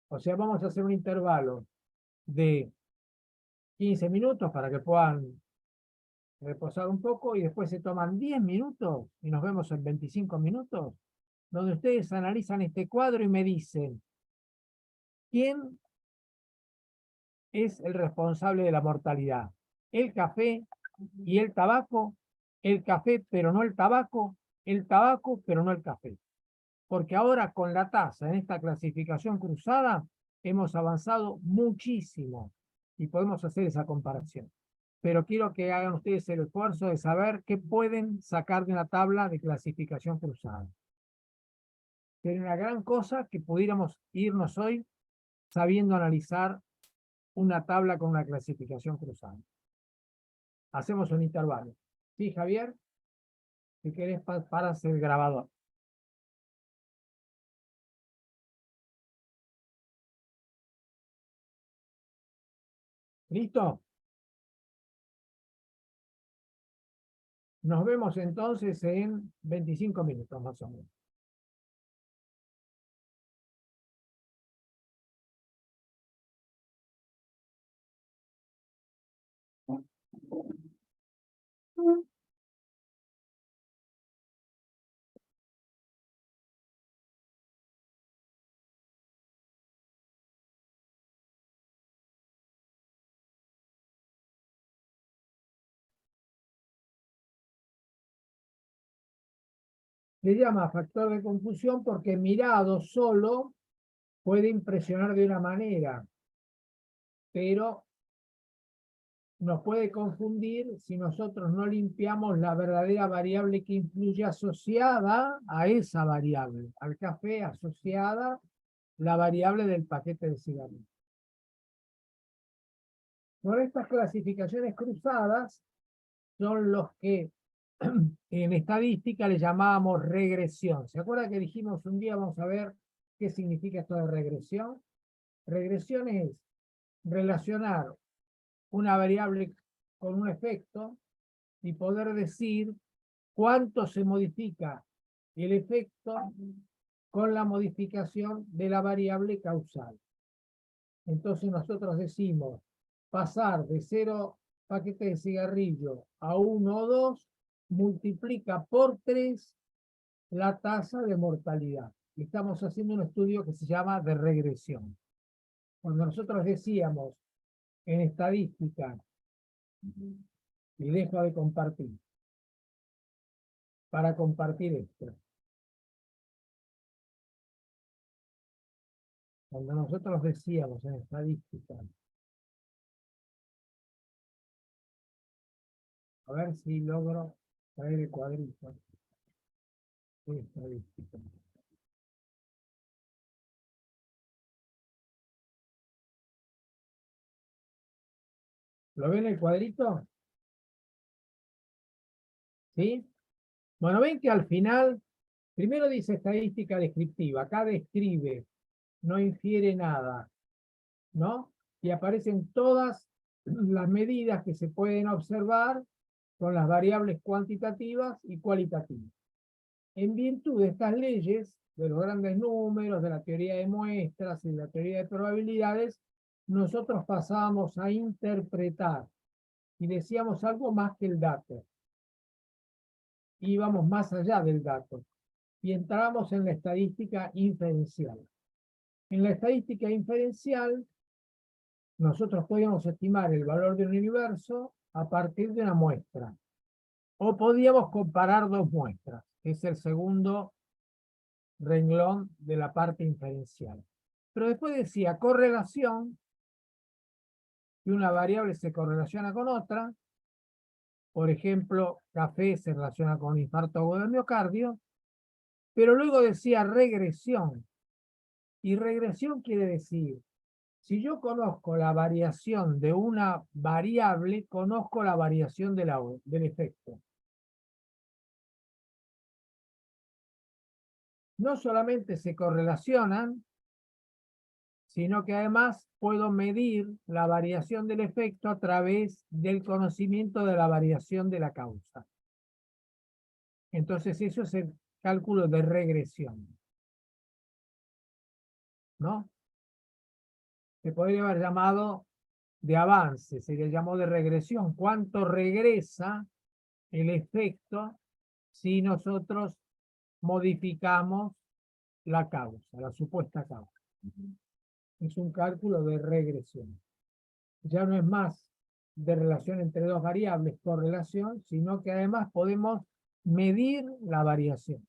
[SPEAKER 1] O sea, vamos a hacer un intervalo de 15 minutos para que puedan reposar un poco y después se toman 10 minutos y nos vemos en 25 minutos, donde ustedes analizan este cuadro y me dicen quién es el responsable de la mortalidad. ¿El café y el tabaco? ¿El café pero no el tabaco? ¿El tabaco pero no el café? Porque ahora con la tasa en esta clasificación cruzada hemos avanzado muchísimo y podemos hacer esa comparación. Pero quiero que hagan ustedes el esfuerzo de saber qué pueden sacar de una tabla de clasificación cruzada. Sería una gran cosa que pudiéramos irnos hoy sabiendo analizar una tabla con una clasificación cruzada. Hacemos un intervalo. ¿Sí, Javier? Si querés, paras el grabador. ¿Listo? Nos vemos entonces en 25 minutos más o menos. Se llama factor de confusión porque mirado solo puede impresionar de una manera, pero nos puede confundir si nosotros no limpiamos la verdadera variable que influye asociada a esa variable. Al café asociada la variable del paquete de cigarrillos. Por estas clasificaciones cruzadas son los que en estadística le llamábamos regresión. ¿Se acuerdan que dijimos un día vamos a ver qué significa esto de regresión? Regresión es relacionar una variable con un efecto y poder decir cuánto se modifica el efecto con la modificación de la variable causal. Entonces nosotros decimos pasar de 0 paquetes de cigarrillo a 1 o 2 multiplica por 3 la tasa de mortalidad. Y estamos haciendo un estudio que se llama de regresión. Cuando nosotros decíamos en estadística, y dejo de compartir, para compartir esto. Cuando nosotros decíamos en estadística, a ver si logro traer el cuadrito de estadística. ¿Lo ven el cuadrito? ¿Sí? Bueno, ven que al final, primero dice estadística descriptiva, acá describe, no infiere nada, ¿no? Y aparecen todas las medidas que se pueden observar con las variables cuantitativas y cualitativas. En virtud de estas leyes, de los grandes números, de la teoría de muestras y de la teoría de probabilidades, nosotros pasábamos a interpretar y decíamos algo más que el dato. Íbamos más allá del dato y entramos en la estadística inferencial. En la estadística inferencial, nosotros podíamos estimar el valor de un universo a partir de una muestra. O podíamos comparar dos muestras, que es el segundo renglón de la parte inferencial. Pero después decía correlación, y una variable se correlaciona con otra. Por ejemplo, café se relaciona con infarto agudo del miocardio, pero luego decía regresión. Y regresión quiere decir, si yo conozco la variación de una variable, conozco la variación del efecto. No solamente se correlacionan, sino que además puedo medir la variación del efecto a través del conocimiento de la variación de la causa. Entonces eso es el cálculo de regresión, ¿no? Se podría haber llamado de avance, se le llamó de regresión. ¿Cuánto regresa el efecto si nosotros modificamos la causa, la supuesta causa? Es un cálculo de regresión. Ya no es más de relación entre dos variables, correlación, sino que además podemos medir la variación.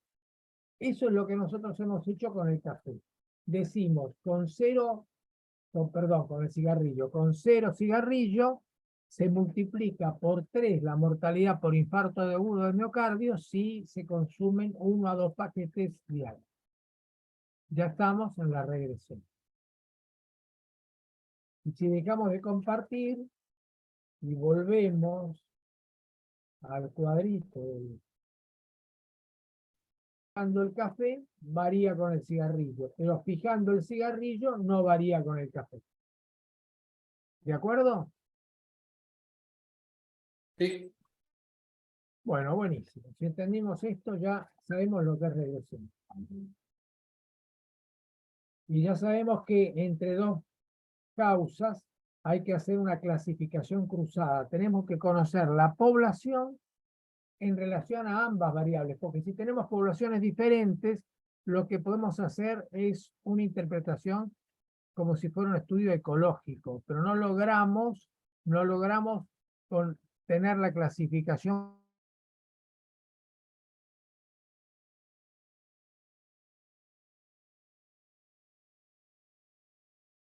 [SPEAKER 1] Eso es lo que nosotros hemos hecho con el café. Decimos, con el cigarrillo, con 0 cigarrillo se multiplica por 3 la mortalidad por infarto agudo del miocardio si se consumen 1 a 2 paquetes diarios. Ya estamos en la regresión. Y si dejamos de compartir y volvemos al cuadrito fijando el café, varía con el cigarrillo, pero fijando el cigarrillo no varía con el café. ¿De acuerdo?
[SPEAKER 4] Sí.
[SPEAKER 1] Bueno, buenísimo. Si entendimos esto, ya sabemos lo que es regresión. Y ya sabemos que entre dos causas hay que hacer una clasificación cruzada. Tenemos que conocer la población en relación a ambas variables, porque si tenemos poblaciones diferentes, lo que podemos hacer es una interpretación como si fuera un estudio ecológico, pero no logramos tener la clasificación.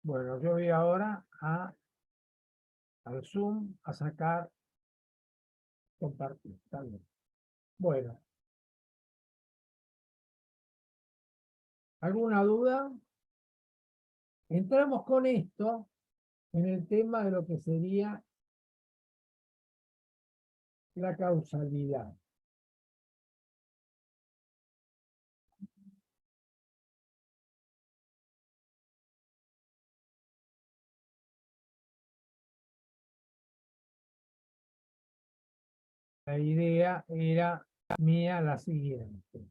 [SPEAKER 1] Bueno, yo voy ahora a al Zoom a sacar, compartir. Está bien. Bueno. ¿Alguna duda? Entramos con esto en el tema de lo que sería la causalidad. La idea era mía la siguiente.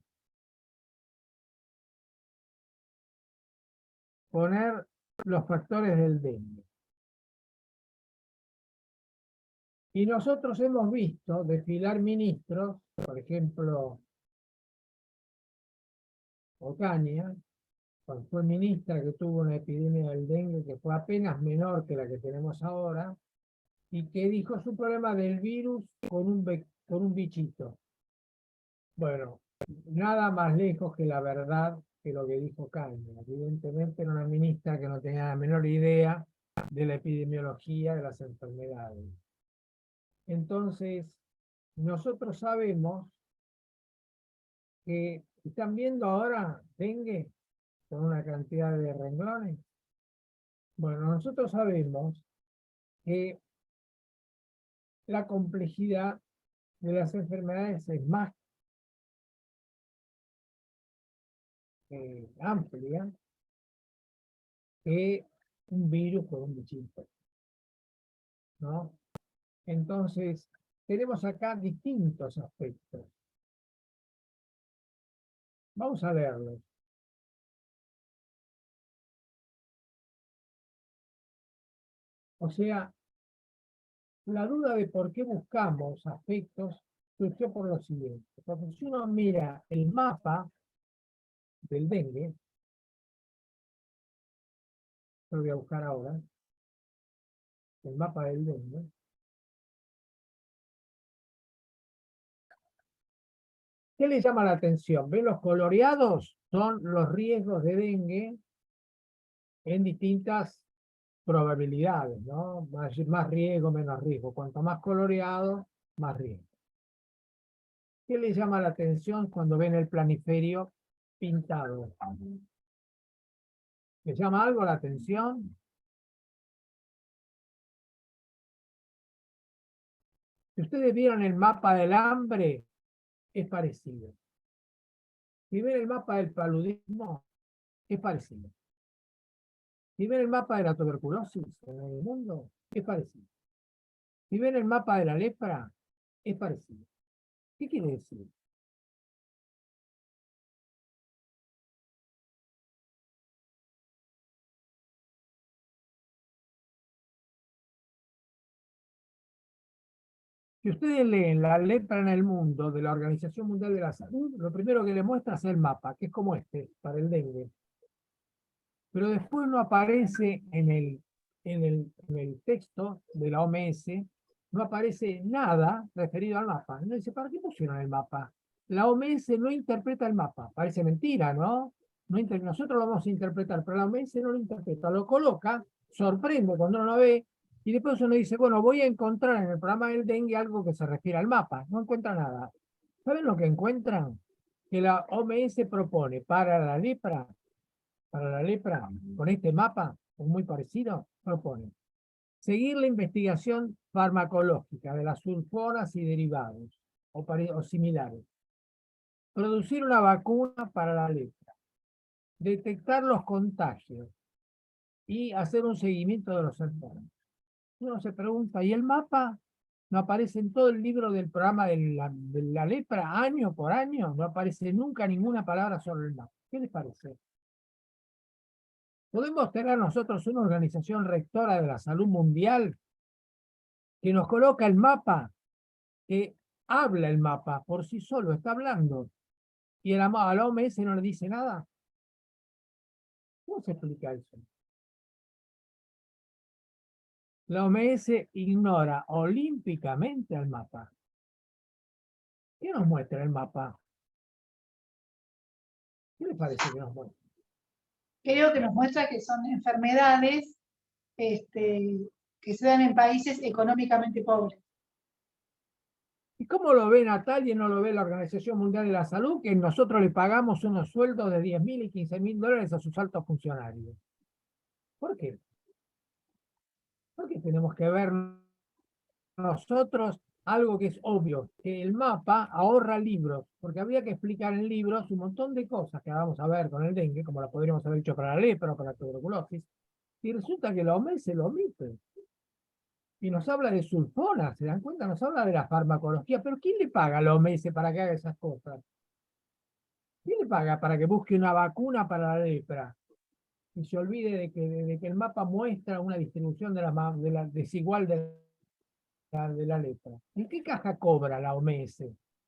[SPEAKER 1] Poner los factores del dengue. Y nosotros hemos visto desfilar ministros, por ejemplo, Ocaña, cuando fue ministra, que tuvo una epidemia del dengue que fue apenas menor que la que tenemos ahora, y que dijo su problema del virus con un bichito. Bueno, nada más lejos que la verdad que lo que dijo Caña. Evidentemente era una ministra que no tenía la menor idea de la epidemiología de las enfermedades. Entonces, nosotros sabemos que están viendo ahora dengue con una cantidad de renglones. Bueno, nosotros sabemos que la complejidad de las enfermedades es más amplia que un virus con un bichito, ¿no? Entonces, tenemos acá distintos aspectos. Vamos a verlos. O sea, la duda de por qué buscamos aspectos surgió por lo siguiente. Porque si uno mira el mapa del dengue, lo voy a buscar ahora, el mapa del dengue, ¿qué le llama la atención? ¿Ven los coloreados? Son los riesgos de dengue en distintas probabilidades, ¿no? Más riesgo, menos riesgo. Cuanto más coloreado, más riesgo. ¿Qué les llama la atención cuando ven el planiferio pintado? ¿Les llama algo la atención? Si ustedes vieron el mapa del hambre, es parecido. Si ven el mapa del paludismo, es parecido. Si ven el mapa de la tuberculosis en el mundo, es parecido. Si ven el mapa de la lepra, es parecido. ¿Qué quiere decir? Si ustedes leen la lepra en el mundo de la Organización Mundial de la Salud, lo primero que le muestra es el mapa, que es como este, para el dengue. Pero después no aparece en el texto de la OMS, no aparece nada referido al mapa. No dice, ¿para qué pusieron el mapa? La OMS no interpreta el mapa. Parece mentira, ¿no? Nosotros lo vamos a interpretar, pero la OMS no lo interpreta. Lo coloca, sorprende cuando uno lo ve, y después uno dice, bueno, voy a encontrar en el programa del dengue algo que se refiere al mapa. No encuentra nada. ¿Saben lo que encuentran? Que la OMS propone para la lepra, con este mapa, es muy parecido, propone seguir la investigación farmacológica de las sulfonas y derivados o similares, producir una vacuna para la lepra, detectar los contagios y hacer un seguimiento de los enfermos. Uno se pregunta, ¿y el mapa no aparece en todo el libro del programa de la lepra año por año? No aparece nunca ninguna palabra sobre el mapa. ¿Qué les parece? ¿Podemos tener nosotros una organización rectora de la salud mundial que nos coloca el mapa, que habla el mapa por sí solo, está hablando, y a la OMS no le dice nada? ¿Cómo se explica eso? La OMS ignora olímpicamente al mapa. ¿Qué nos muestra el mapa? ¿Qué les parece que nos muestra?
[SPEAKER 2] Creo que nos muestra que son enfermedades que se dan en países económicamente pobres.
[SPEAKER 1] ¿Y cómo lo ve Natalia y no lo ve la Organización Mundial de la Salud? Que nosotros le pagamos unos sueldos de 10.000 y 15.000 dólares a sus altos funcionarios. ¿Por qué? ¿Por qué tenemos que ver nosotros algo que es obvio? Que el mapa ahorra libros, porque habría que explicar en libros un montón de cosas que vamos a ver con el dengue, como la podríamos haber hecho para la lepra o para la tuberculosis, y resulta que la OMS se lo omite. Y nos habla de sulfona, ¿se dan cuenta? Nos habla de la farmacología, pero ¿quién le paga a la OMS para que haga esas cosas? ¿Quién le paga para que busque una vacuna para la lepra? Y se olvide de que el mapa muestra una distribución de la desigual de la lepra. ¿En qué caja cobra la OMS?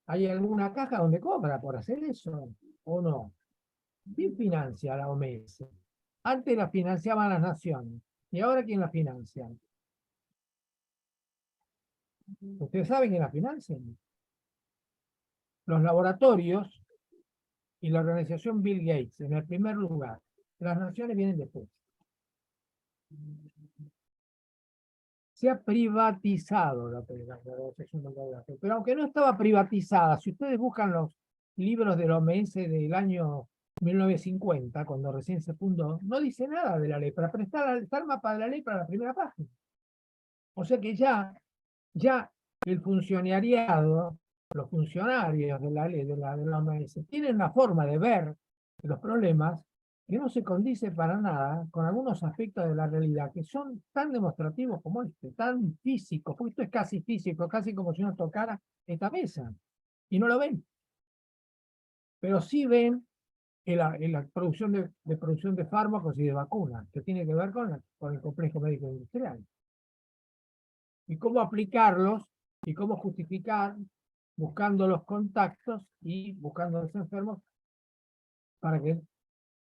[SPEAKER 1] ¿Hay alguna caja donde cobra por hacer eso? ¿O no? ¿Quién financia la OMS? Antes la financiaban las naciones. ¿Y ahora quién la financia? ¿Ustedes saben quién la financia? Los laboratorios y la organización Bill Gates, en el primer lugar. Las naciones vienen después. Se ha privatizado la Organización Mundial de la Salud. Pero aunque no estaba privatizada, si ustedes buscan los libros de la OMS del año 1950, cuando recién se fundó, no dice nada de la lepra, pero está el mapa de la lepra en la primera página. O sea que ya el funcionariado, los funcionarios de la OMS, tienen una forma de ver los problemas que no se condice para nada con algunos aspectos de la realidad que son tan demostrativos como este, tan físicos, porque esto es casi físico, casi como si uno tocara esta mesa, y no lo ven. Pero sí ven en la producción de fármacos y de vacunas, que tiene que ver con el complejo médico industrial. Y cómo aplicarlos y cómo justificar buscando los contactos y buscando los enfermos para que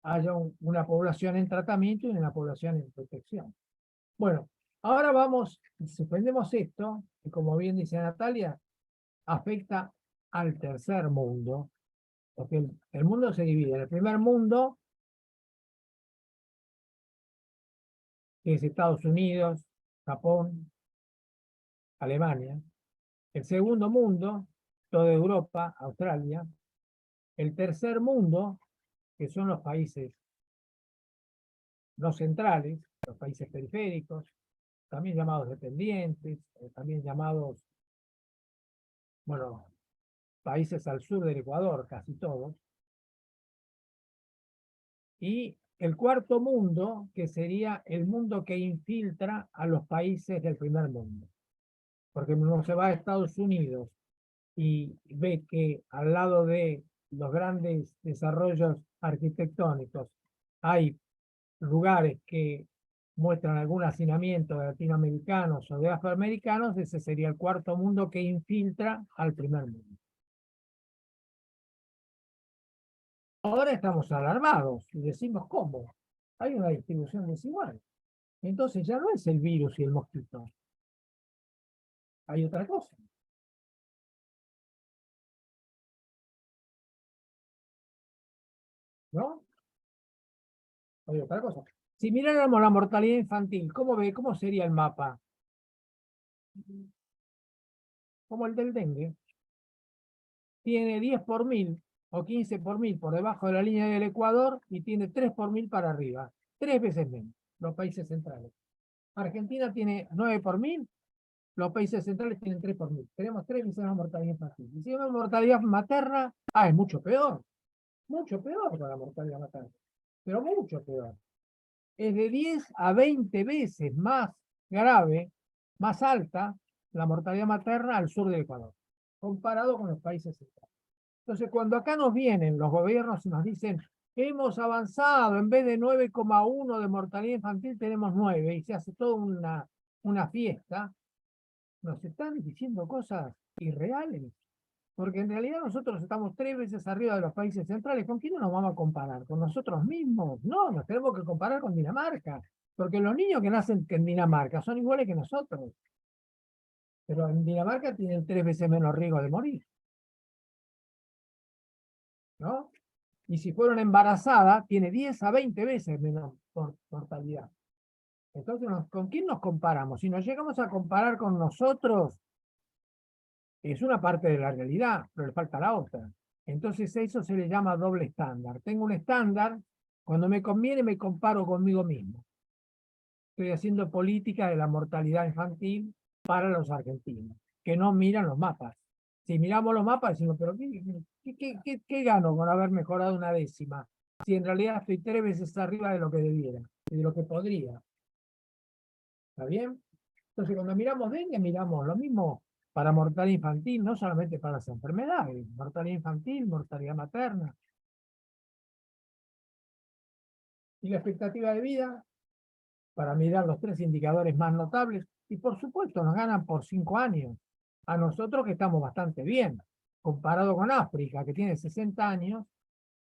[SPEAKER 1] haya una población en tratamiento y una población en protección. Bueno, ahora vamos, suspendemos esto, que como bien dice Natalia, afecta al tercer mundo, porque el mundo se divide en el primer mundo, que es Estados Unidos, Japón, Alemania. El segundo mundo, toda Europa, Australia. El tercer mundo, que son los países no centrales, los países periféricos, también llamados dependientes, también llamados, bueno, países al sur del Ecuador, casi todos. Y el cuarto mundo, que sería el mundo que infiltra a los países del primer mundo. Porque uno se va a Estados Unidos y ve que al lado de los grandes desarrollos arquitectónicos hay lugares que muestran algún hacinamiento de latinoamericanos o de afroamericanos, ese sería el cuarto mundo que infiltra al primer mundo. Ahora estamos alarmados y decimos, ¿cómo? Hay una distribución desigual. Entonces ya no es el virus y el mosquito. Hay otra cosa. ¿No? Hay otra cosa. Si miráramos la mortalidad infantil, ¿cómo ve? ¿Cómo sería el mapa? Como el del dengue. Tiene 10 por 1000 o 15 por 1000 por debajo de la línea del Ecuador y tiene 3 por 1000 para arriba. 3 veces menos, los países centrales. Argentina tiene 9 por 1000, los países centrales tienen 3 por 1000. Tenemos 3 veces más mortalidad infantil. Y si vemos mortalidad materna, es mucho peor con la mortalidad materna, pero mucho peor. Es de 10 a 20 veces más grave, más alta, la mortalidad materna al sur del Ecuador, comparado con los países centrales. Entonces, cuando acá nos vienen los gobiernos y nos dicen, hemos avanzado, en vez de 9,1 de mortalidad infantil, tenemos 9, y se hace toda una fiesta, nos están diciendo cosas irreales. Porque en realidad nosotros estamos 3 veces arriba de los países centrales. ¿Con quién nos vamos a comparar? ¿Con nosotros mismos? No, nos tenemos que comparar con Dinamarca. Porque los niños que nacen en Dinamarca son iguales que nosotros. Pero en Dinamarca tienen 3 veces menos riesgo de morir. ¿No? Y si fueron embarazadas, tiene 10 a 20 veces menos mortalidad. Entonces, ¿con quién nos comparamos? Si nos llegamos a comparar con nosotros, es una parte de la realidad, pero le falta la otra. Entonces, eso se le llama doble estándar. Tengo un estándar, cuando me conviene me comparo conmigo mismo. Estoy haciendo política de la mortalidad infantil para los argentinos, que no miran los mapas. Si miramos los mapas, decimos, pero ¿qué gano con haber mejorado una décima? Si en realidad estoy 3 veces arriba de lo que debiera, de lo que podría. ¿Está bien? Entonces, cuando miramos dengue, miramos lo mismo para mortalidad infantil, no solamente para las enfermedades, mortalidad infantil, mortalidad materna. Y la expectativa de vida, para mirar los 3 indicadores más notables, y por supuesto nos ganan por 5 años. A nosotros que estamos bastante bien, comparado con África, que tiene 60 años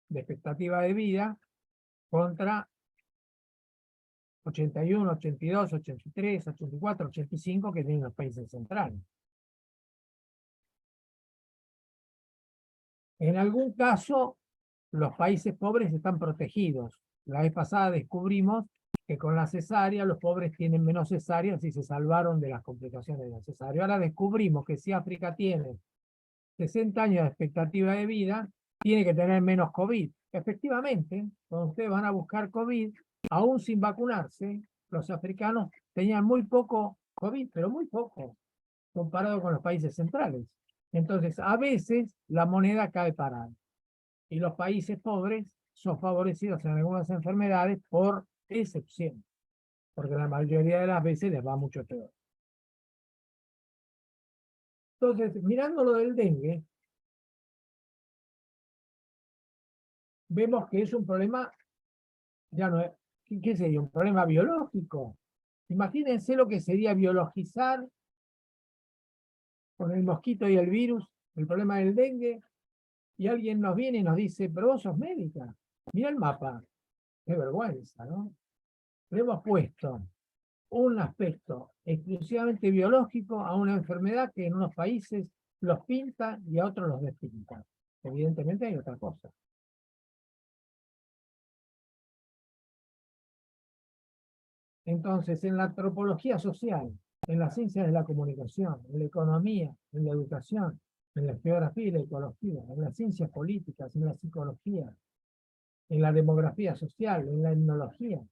[SPEAKER 1] de expectativa de vida, contra 81, 82, 83, 84, 85 que tienen los países centrales. En algún caso, los países pobres están protegidos. La vez pasada descubrimos que con la cesárea los pobres tienen menos cesáreas y se salvaron de las complicaciones de la cesárea. Ahora descubrimos que si África tiene 60 años de expectativa de vida, tiene que tener menos COVID. Efectivamente, cuando ustedes van a buscar COVID, aún sin vacunarse, los africanos tenían muy poco COVID, pero muy poco, comparado con los países centrales. Entonces, a veces la moneda cae parada. Y los países pobres son favorecidos en algunas enfermedades por excepción, porque la mayoría de las veces les va mucho peor. Entonces, mirando lo del dengue, vemos que es un problema, ya no es, ¿qué sería? Un problema biológico. Imagínense lo que sería biologizar con el mosquito y el virus, el problema del dengue, y alguien nos viene y nos dice, pero vos sos médica, mira el mapa, qué vergüenza, ¿no? Le hemos puesto un aspecto exclusivamente biológico a una enfermedad que en unos países los pinta y a otros los despinta. Evidentemente hay otra cosa. Entonces, en la antropología social, en las ciencias de la comunicación, en la economía, en la educación, en la geografía y la ecología, en las ciencias políticas, en la psicología, en la demografía social, en la etnología.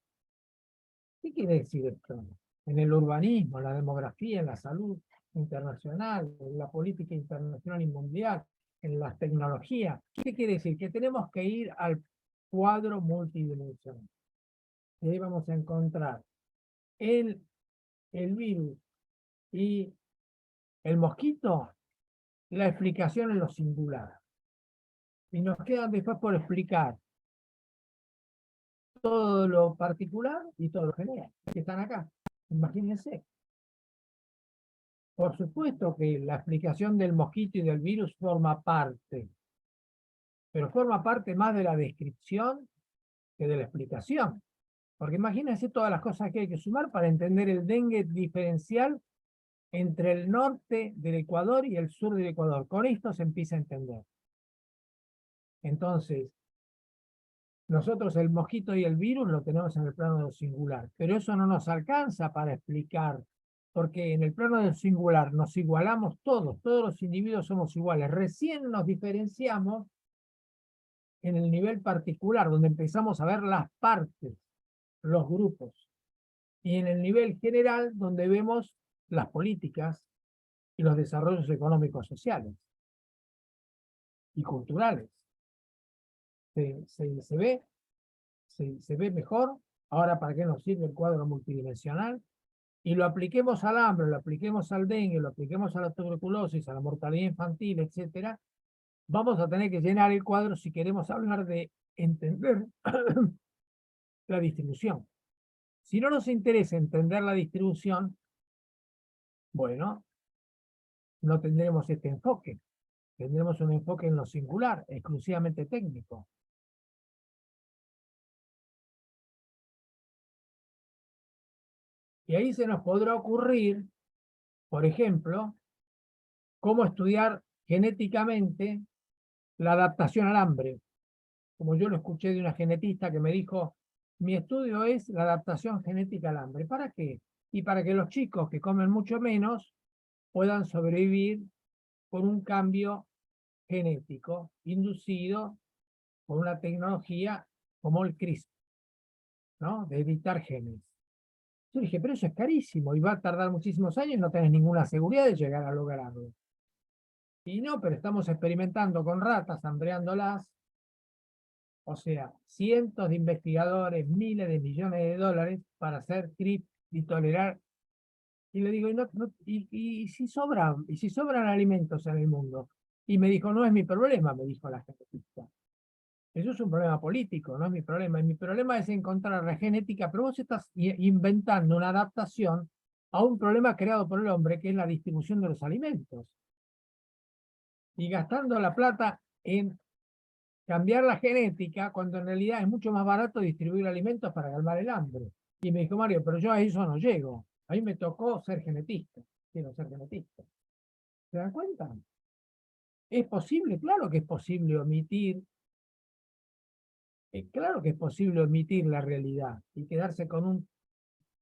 [SPEAKER 1] ¿Qué quiere decir esto? En el urbanismo, en la demografía, en la salud internacional, en la política internacional y mundial, en las tecnologías. ¿Qué quiere decir? Que tenemos que ir al cuadro multidimensional. Y ahí vamos a encontrar el virus y el mosquito, la explicación en lo singular. Y nos quedan después por explicar todo lo particular y todo lo general, que están acá. Imagínense. Por supuesto que la explicación del mosquito y del virus forma parte, pero forma parte más de la descripción que de la explicación. Porque imagínense todas las cosas que hay que sumar para entender el dengue diferencial entre el norte del Ecuador y el sur del Ecuador. Con esto se empieza a entender. Entonces, nosotros el mosquito y el virus lo tenemos en el plano de lo singular, pero eso no nos alcanza para explicar, porque en el plano del singular nos igualamos todos los individuos somos iguales. Recién nos diferenciamos en el nivel particular, donde empezamos a ver las partes, los grupos, y en el nivel general, donde vemos las políticas y los desarrollos económicos, sociales y culturales. Se ve mejor. Ahora, ¿para qué nos sirve el cuadro multidimensional? Y lo apliquemos al hambre, lo apliquemos al dengue, lo apliquemos a la tuberculosis, a la mortalidad infantil, etcétera, vamos a tener que llenar el cuadro si queremos hablar de entender la distribución. Si no nos interesa entender la distribución, bueno, no tendremos este enfoque. Tendremos un enfoque en lo singular, exclusivamente técnico. Y ahí se nos podrá ocurrir, por ejemplo, cómo estudiar genéticamente la adaptación al hambre. Como yo lo escuché de una genetista que me dijo, mi estudio es la adaptación genética al hambre. ¿Para qué? Y para que los chicos que comen mucho menos puedan sobrevivir por un cambio genético inducido por una tecnología como el CRISPR, ¿no? De editar genes. Yo dije, pero eso es carísimo y va a tardar muchísimos años y no tenés ninguna seguridad de llegar a lograrlo. Y no, pero estamos experimentando con ratas, hambreándolas. O sea, cientos de investigadores, miles de millones de dólares para hacer CRISPR y tolerar. Y le digo, y si sobran alimentos en el mundo. Y me dijo, no es mi problema, me dijo la genética. Eso es un problema político, no es mi problema. Y mi problema es encontrar la genética, pero vos estás inventando una adaptación a un problema creado por el hombre, que es la distribución de los alimentos. Y gastando la plata en cambiar la genética, cuando en realidad es mucho más barato distribuir alimentos para calmar el hambre. Y me dijo, Mario, pero yo a eso no llego. A mí me tocó ser genetista. Quiero ser genetista. ¿Se dan cuenta? ¿Es posible? Claro que es posible omitir. Claro que es posible omitir la realidad y quedarse con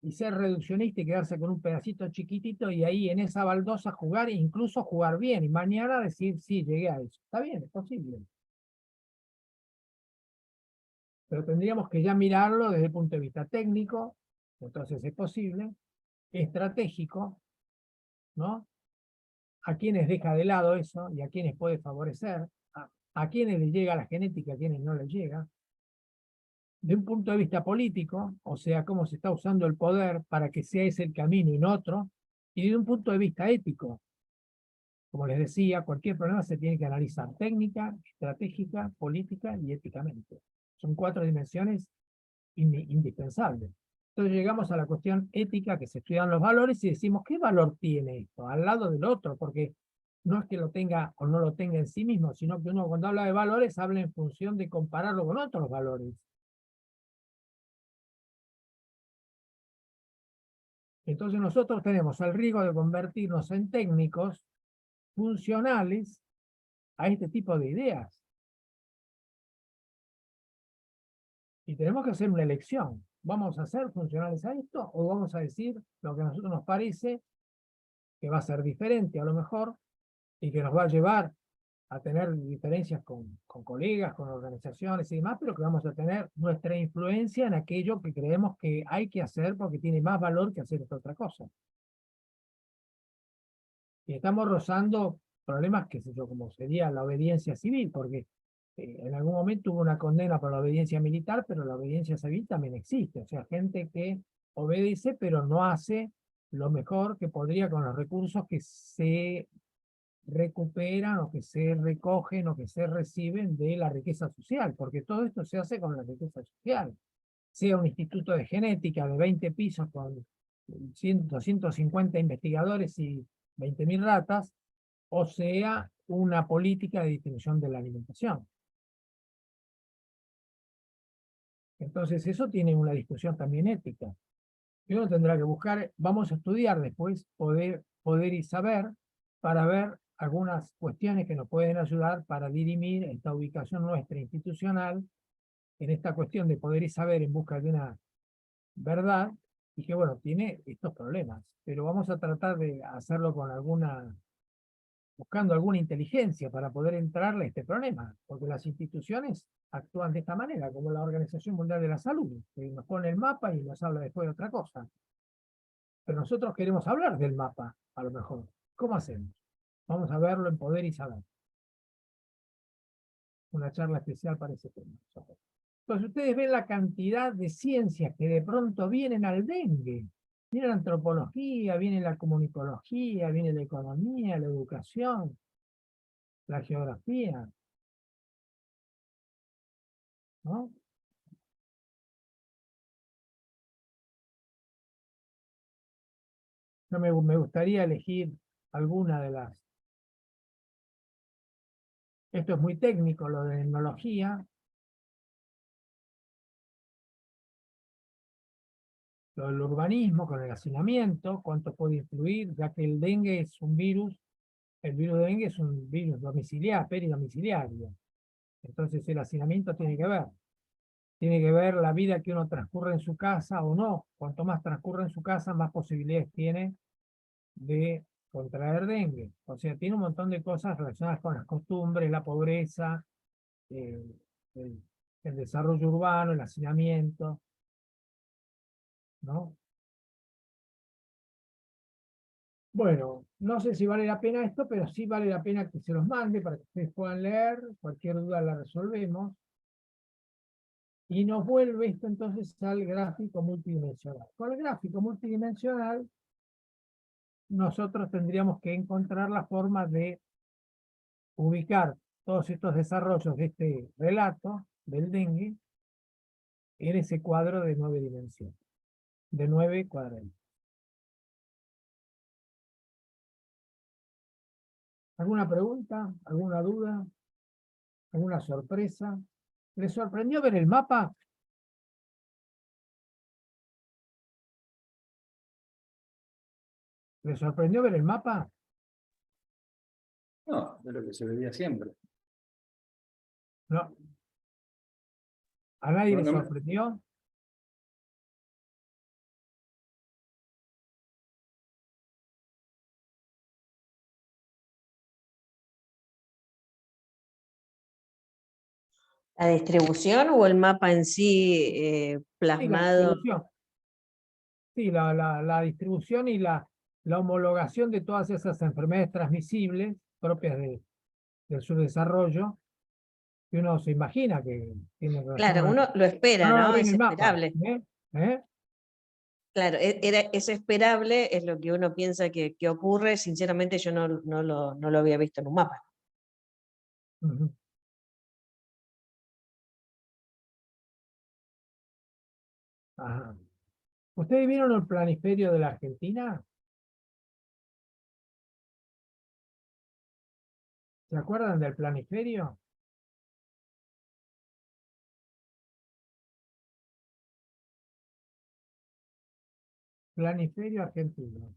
[SPEAKER 1] y ser reduccionista y quedarse con un pedacito chiquitito y ahí en esa baldosa jugar e incluso jugar bien y mañana decir, sí, llegué a eso. Está bien, es posible. Pero tendríamos que ya mirarlo desde el punto de vista técnico, entonces es posible, estratégico, ¿no? A quienes deja de lado eso y a quienes puede favorecer, a quienes les llega la genética, a quienes no les llega. De un punto de vista político, o sea, cómo se está usando el poder para que sea ese el camino y no otro, y de un punto de vista ético. Como les decía, cualquier problema se tiene que analizar técnica, estratégica, política y éticamente. Son 4 dimensiones indispensables. Entonces llegamos a la cuestión ética, que se estudian los valores y decimos, ¿qué valor tiene esto? Al lado del otro, porque no es que lo tenga o no lo tenga en sí mismo, sino que uno cuando habla de valores habla en función de compararlo con otros valores. Entonces nosotros tenemos el riesgo de convertirnos en técnicos funcionales a este tipo de ideas. Y tenemos que hacer una elección. ¿Vamos a ser funcionales a esto o vamos a decir lo que a nosotros nos parece que va a ser diferente a lo mejor y que nos va a llevar a tener diferencias con colegas, con organizaciones y demás, pero que vamos a tener nuestra influencia en aquello que creemos que hay que hacer porque tiene más valor que hacer esta otra cosa? Y estamos rozando problemas, qué sé yo, como sería la obediencia civil, porque en algún momento hubo una condena por la obediencia militar, pero la obediencia civil también existe. O sea, gente que obedece, pero no hace lo mejor que podría con los recursos que se recuperan o que se recogen o que se reciben de la riqueza social, porque todo esto se hace con la riqueza social. Sea un instituto de genética de 20 pisos con 250 investigadores y 20.000 ratas, o sea una política de distribución de la alimentación. Entonces eso tiene una discusión también ética. Y uno tendrá que buscar, vamos a estudiar después, poder y saber, para ver algunas cuestiones que nos pueden ayudar para dirimir esta ubicación nuestra institucional en esta cuestión de poder y saber en busca de una verdad, y que bueno, tiene estos problemas, pero vamos a tratar de hacerlo con buscando alguna inteligencia para poder entrarle a este problema, porque las instituciones actúan de esta manera, como la Organización Mundial de la Salud, que nos pone el mapa y nos habla después de otra cosa. Pero nosotros queremos hablar del mapa, a lo mejor. ¿Cómo hacemos? Vamos a verlo en Poder y Saber. Una charla especial para ese tema. Entonces ustedes ven la cantidad de ciencias que de pronto vienen al dengue. Viene la antropología, viene la comunicología, viene la economía, la educación, la geografía, ¿no? Yo me gustaría elegir alguna de las... Esto es muy técnico, lo de etnología, lo del urbanismo, con el hacinamiento, cuánto puede influir, ya que el dengue es un virus, el virus de dengue es un virus domiciliario, peridomiciliario. Entonces el hacinamiento tiene que ver. tiene que ver la vida que uno transcurre en su casa o no. Cuanto más transcurre en su casa, más posibilidades tiene de contraer dengue. O sea, tiene un montón de cosas relacionadas con las costumbres, la pobreza, eh, el, el desarrollo urbano, el hacinamiento, ¿no? Bueno, no sé si vale la pena esto, pero sí vale la pena que se los mande para que ustedes puedan leer. Cualquier duda la resolvemos. Y nos vuelve esto entonces al gráfico multidimensional. Con el gráfico multidimensional, nosotros tendríamos que encontrar la forma de ubicar todos estos desarrollos de este relato del dengue en ese cuadro de 9 dimensiones, de 9 cuadrantes. ¿Alguna pregunta? ¿Alguna duda? ¿Alguna sorpresa? ¿Les sorprendió ver el mapa? ¿Les sorprendió ver el mapa?
[SPEAKER 4] No, de lo que se veía siempre.
[SPEAKER 1] No. ¿A nadie
[SPEAKER 4] No,
[SPEAKER 1] le
[SPEAKER 4] no me-
[SPEAKER 1] sorprendió?
[SPEAKER 3] ¿La distribución o el mapa en sí
[SPEAKER 1] Sí, la
[SPEAKER 3] plasmado?
[SPEAKER 1] distribución. Sí, la distribución y la homologación de todas esas enfermedades transmisibles propias del subdesarrollo, que uno se imagina que tiene relación
[SPEAKER 3] Claro,
[SPEAKER 1] con
[SPEAKER 3] uno lo espera,
[SPEAKER 1] no lo
[SPEAKER 3] ¿no?
[SPEAKER 1] ve en
[SPEAKER 3] Es
[SPEAKER 1] el mapa.
[SPEAKER 3] esperable.
[SPEAKER 1] ¿Eh? ¿Eh?
[SPEAKER 3] Claro, es esperable, es lo que uno piensa que ocurre. Sinceramente, yo no lo había visto en un mapa.
[SPEAKER 1] Ujú. Ajá. ¿Ustedes vieron el planiferio de la Argentina? ¿Se acuerdan del planiferio? Planiferio argentino.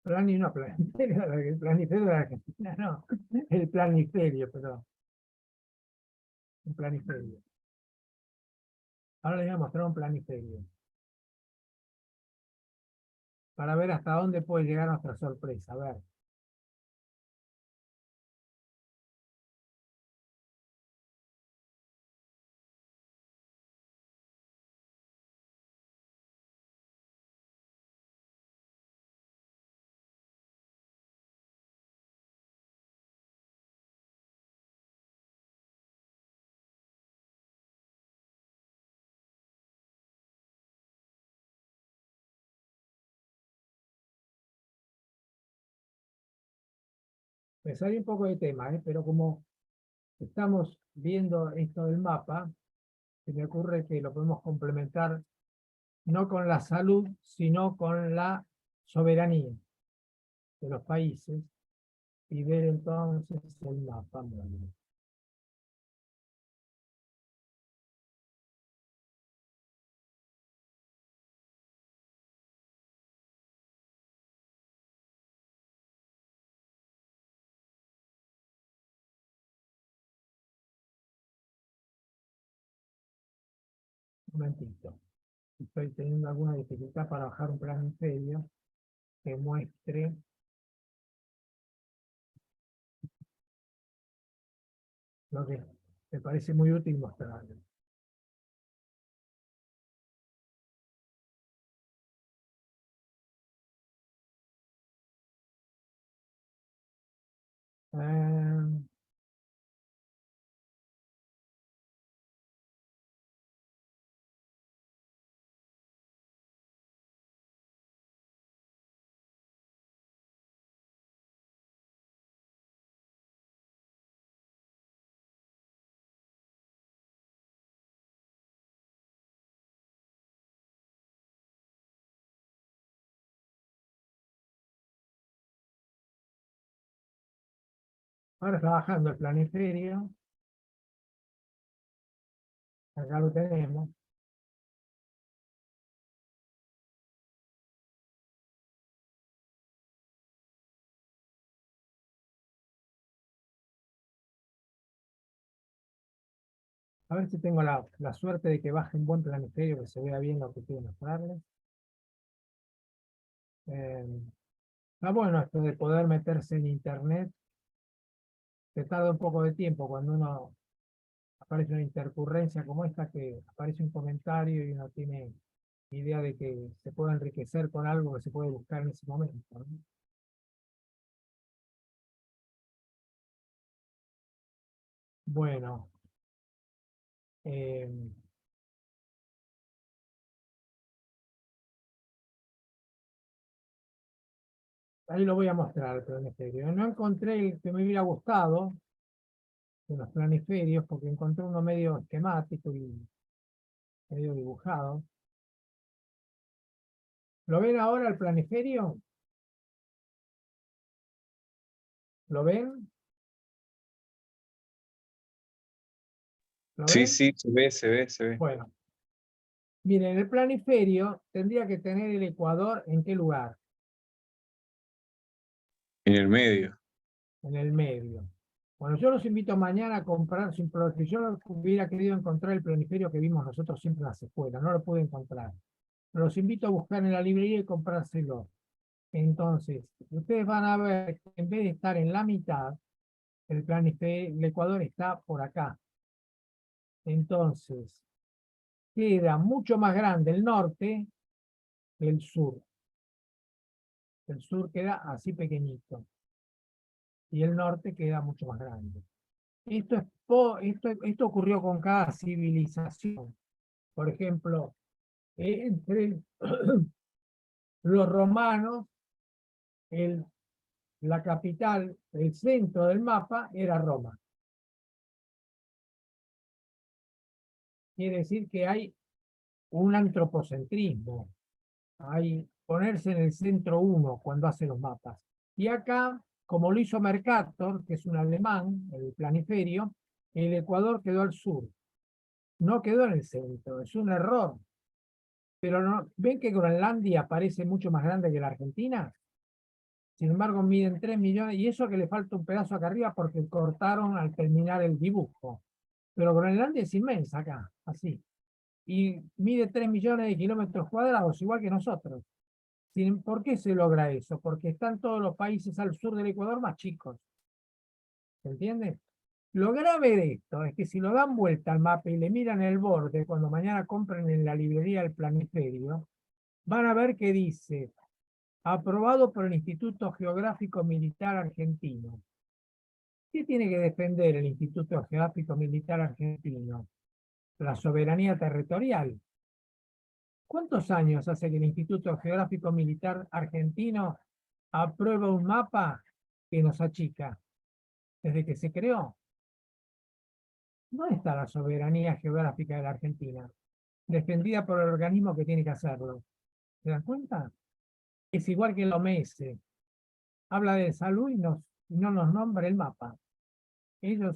[SPEAKER 1] No, planiferio, el planiferio de la Argentina, no. El planiferio, perdón. Un planiferio. Ahora les voy a mostrar un planiferio. Para ver hasta dónde puede llegar nuestra sorpresa. A ver. Me sale un poco de tema, pero como estamos viendo esto del mapa, se me ocurre que lo podemos complementar no con la salud, sino con la soberanía de los países y ver entonces el mapa. Un momentito. Estoy teniendo alguna dificultad para bajar un planiferio que muestre lo que me parece muy útil mostrar. Eh, Ahora está bajando el planiferio. Acá lo tenemos. A ver si tengo la suerte de que baje un buen planiferio, que se vea bien lo que quiero mostrarles. Está bueno esto de poder meterse en internet. Se tarda un poco de tiempo cuando uno aparece una intercurrencia como esta, que aparece un comentario y uno tiene idea de que se puede enriquecer con algo que se puede buscar en ese momento, ¿no? Bueno, ahí lo voy a mostrar el planiferio. No encontré el que me hubiera gustado de los planiferios, porque encontré uno medio esquemático y medio dibujado. ¿Lo ven ahora el planiferio? ¿Lo ven? ¿Lo
[SPEAKER 5] Sí,
[SPEAKER 1] ven?
[SPEAKER 5] sí, se ve.
[SPEAKER 1] Bueno, miren, el planiferio tendría que tener el ecuador ¿en qué lugar?
[SPEAKER 5] En el medio.
[SPEAKER 1] En el medio. Bueno, yo los invito mañana a comprar, si yo hubiera querido encontrar el planiferio que vimos nosotros siempre en las escuelas, no lo pude encontrar. Pero los invito a buscar en la librería y comprárselo. Entonces, ustedes van a ver que en vez de estar en la mitad, el planiferio, el ecuador está por acá. Entonces, queda mucho más grande el norte que el sur. El sur queda así pequeñito y el norte queda mucho más grande. Esto ocurrió con cada civilización. Por ejemplo, entre los romanos, la capital, el centro del mapa era Roma. Quiere decir que hay un antropocentrismo, hay ponerse en el centro uno cuando hace los mapas. Y acá, como lo hizo Mercator, que es un alemán, el planiferio, el Ecuador quedó al sur, no quedó en el centro, es un error. Pero no, ¿ven que Groenlandia parece mucho más grande que la Argentina? Sin embargo, miden 3 millones, y eso que le falta un pedazo acá arriba porque cortaron al terminar el dibujo. Pero Groenlandia es inmensa acá, así. Y mide 3 millones de kilómetros cuadrados, igual que nosotros. ¿Por qué se logra eso? Porque están todos los países al sur del Ecuador más chicos. ¿Se entiende? Lo grave de esto es que si lo dan vuelta al mapa y le miran el borde, cuando mañana compren en la librería el planiferio, van a ver que dice, aprobado por el Instituto Geográfico Militar Argentino. ¿Qué tiene que defender el Instituto Geográfico Militar Argentino? La soberanía territorial. ¿Cuántos años hace que el Instituto Geográfico Militar Argentino aprueba un mapa que nos achica? Desde que se creó. ¿Dónde está la soberanía geográfica de la Argentina? Defendida por el organismo que tiene que hacerlo. ¿Se dan cuenta? Es igual que el OMS. Habla de salud y no nos nombra el mapa. Ellos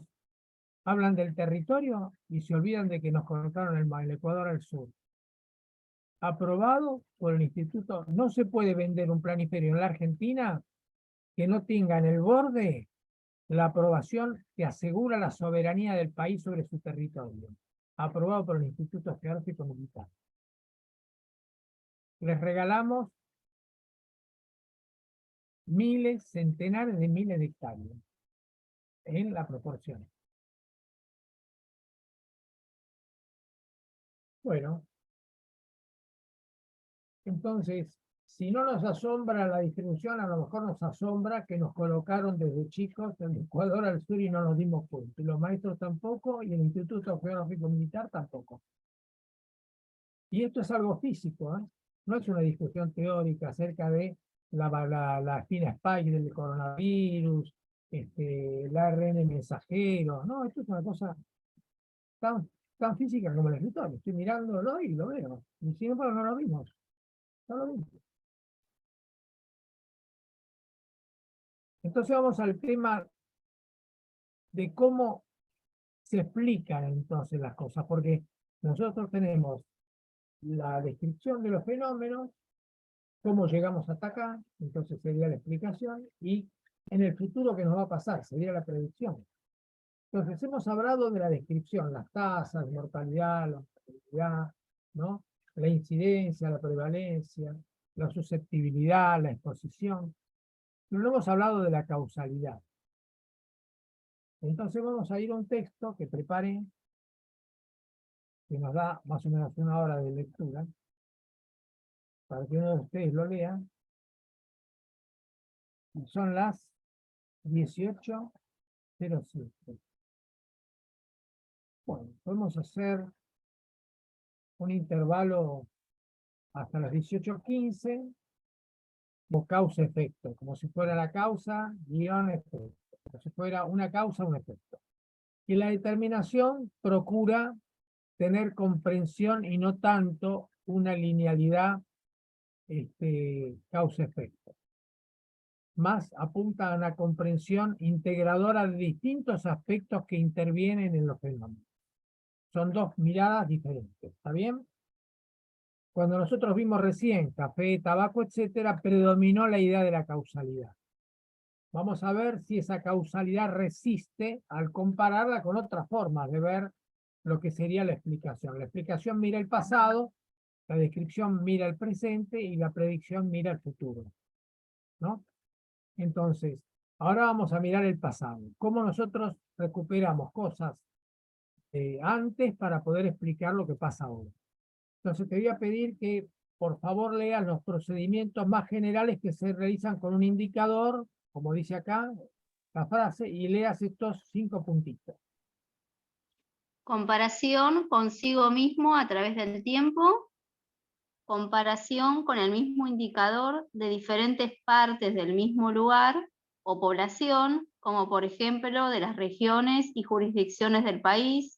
[SPEAKER 1] hablan del territorio y se olvidan de que nos colocaron el Ecuador al sur. Aprobado por el instituto. No se puede vender un planiferio en la Argentina que no tenga en el borde la aprobación que asegura la soberanía del país sobre su territorio. Aprobado por el Instituto Geográfico Militar. Les regalamos miles, centenares de miles de hectáreas en la proporción. Bueno, entonces, si no nos asombra la distribución, a lo mejor nos asombra que nos colocaron desde chicos del Ecuador al sur y no nos dimos cuenta. Y los maestros tampoco, y el Instituto Geográfico Militar tampoco. Y esto es algo físico, ¿eh? No es una discusión teórica acerca de la espina spike del coronavirus, el ARN mensajero. No, esto es una cosa tan física como el escritorio. Estoy mirándolo y lo veo. Y sin embargo no lo vimos. No lo vimos. Entonces vamos al tema de cómo se explican entonces las cosas, porque nosotros tenemos la descripción de los fenómenos, cómo llegamos hasta acá, entonces sería la explicación, y en el futuro qué nos va a pasar, sería la predicción. Entonces, hemos hablado de la descripción, las tasas de mortalidad, la mortalidad, ¿no? La incidencia, la prevalencia, la susceptibilidad, la exposición. Pero no hemos hablado de la causalidad. Entonces vamos a ir a un texto que preparé, que nos da más o menos 1 hora de lectura, para que uno de ustedes lo lea. Son las 18:07. Bueno, podemos hacer un intervalo hasta las 18:15, o causa-efecto, como si fuera la causa, guión, efecto, como si fuera una causa, un efecto. Y la determinación procura tener comprensión y no tanto una linealidad causa-efecto. Más apunta a una comprensión integradora de distintos aspectos que intervienen en los fenómenos. Son dos miradas diferentes, ¿está bien? Cuando nosotros vimos recién café, tabaco, etcétera, predominó la idea de la causalidad. Vamos a ver si esa causalidad resiste al compararla con otras formas de ver lo que sería la explicación. La explicación mira el pasado, la descripción mira el presente y la predicción mira el futuro, ¿no? Entonces, ahora vamos a mirar el pasado. Cómo nosotros recuperamos cosas antes para poder explicar lo que pasa ahora. Entonces, te voy a pedir que, por favor, leas los procedimientos más generales que se realizan con un indicador, como dice acá la frase, y leas estos 5 puntitos.
[SPEAKER 6] Comparación consigo mismo a través del tiempo. Comparación con el mismo indicador de diferentes partes del mismo lugar o población, como por ejemplo de las regiones y jurisdicciones del país.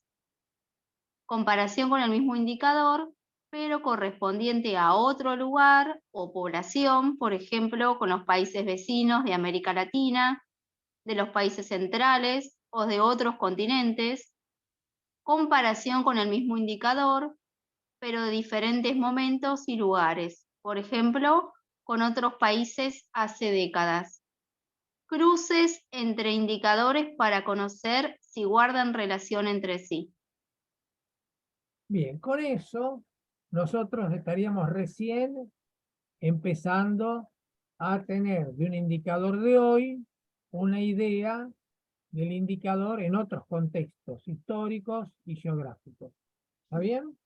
[SPEAKER 6] Comparación con el mismo indicador, pero correspondiente a otro lugar o población, por ejemplo, con los países vecinos de América Latina, de los países centrales o de otros continentes. Comparación con el mismo indicador, pero de diferentes momentos y lugares, por ejemplo, con otros países hace décadas. Cruces entre indicadores para conocer si guardan relación entre sí.
[SPEAKER 1] Bien, con eso nosotros estaríamos recién empezando a tener de un indicador de hoy una idea del indicador en otros contextos históricos y geográficos. ¿Está bien?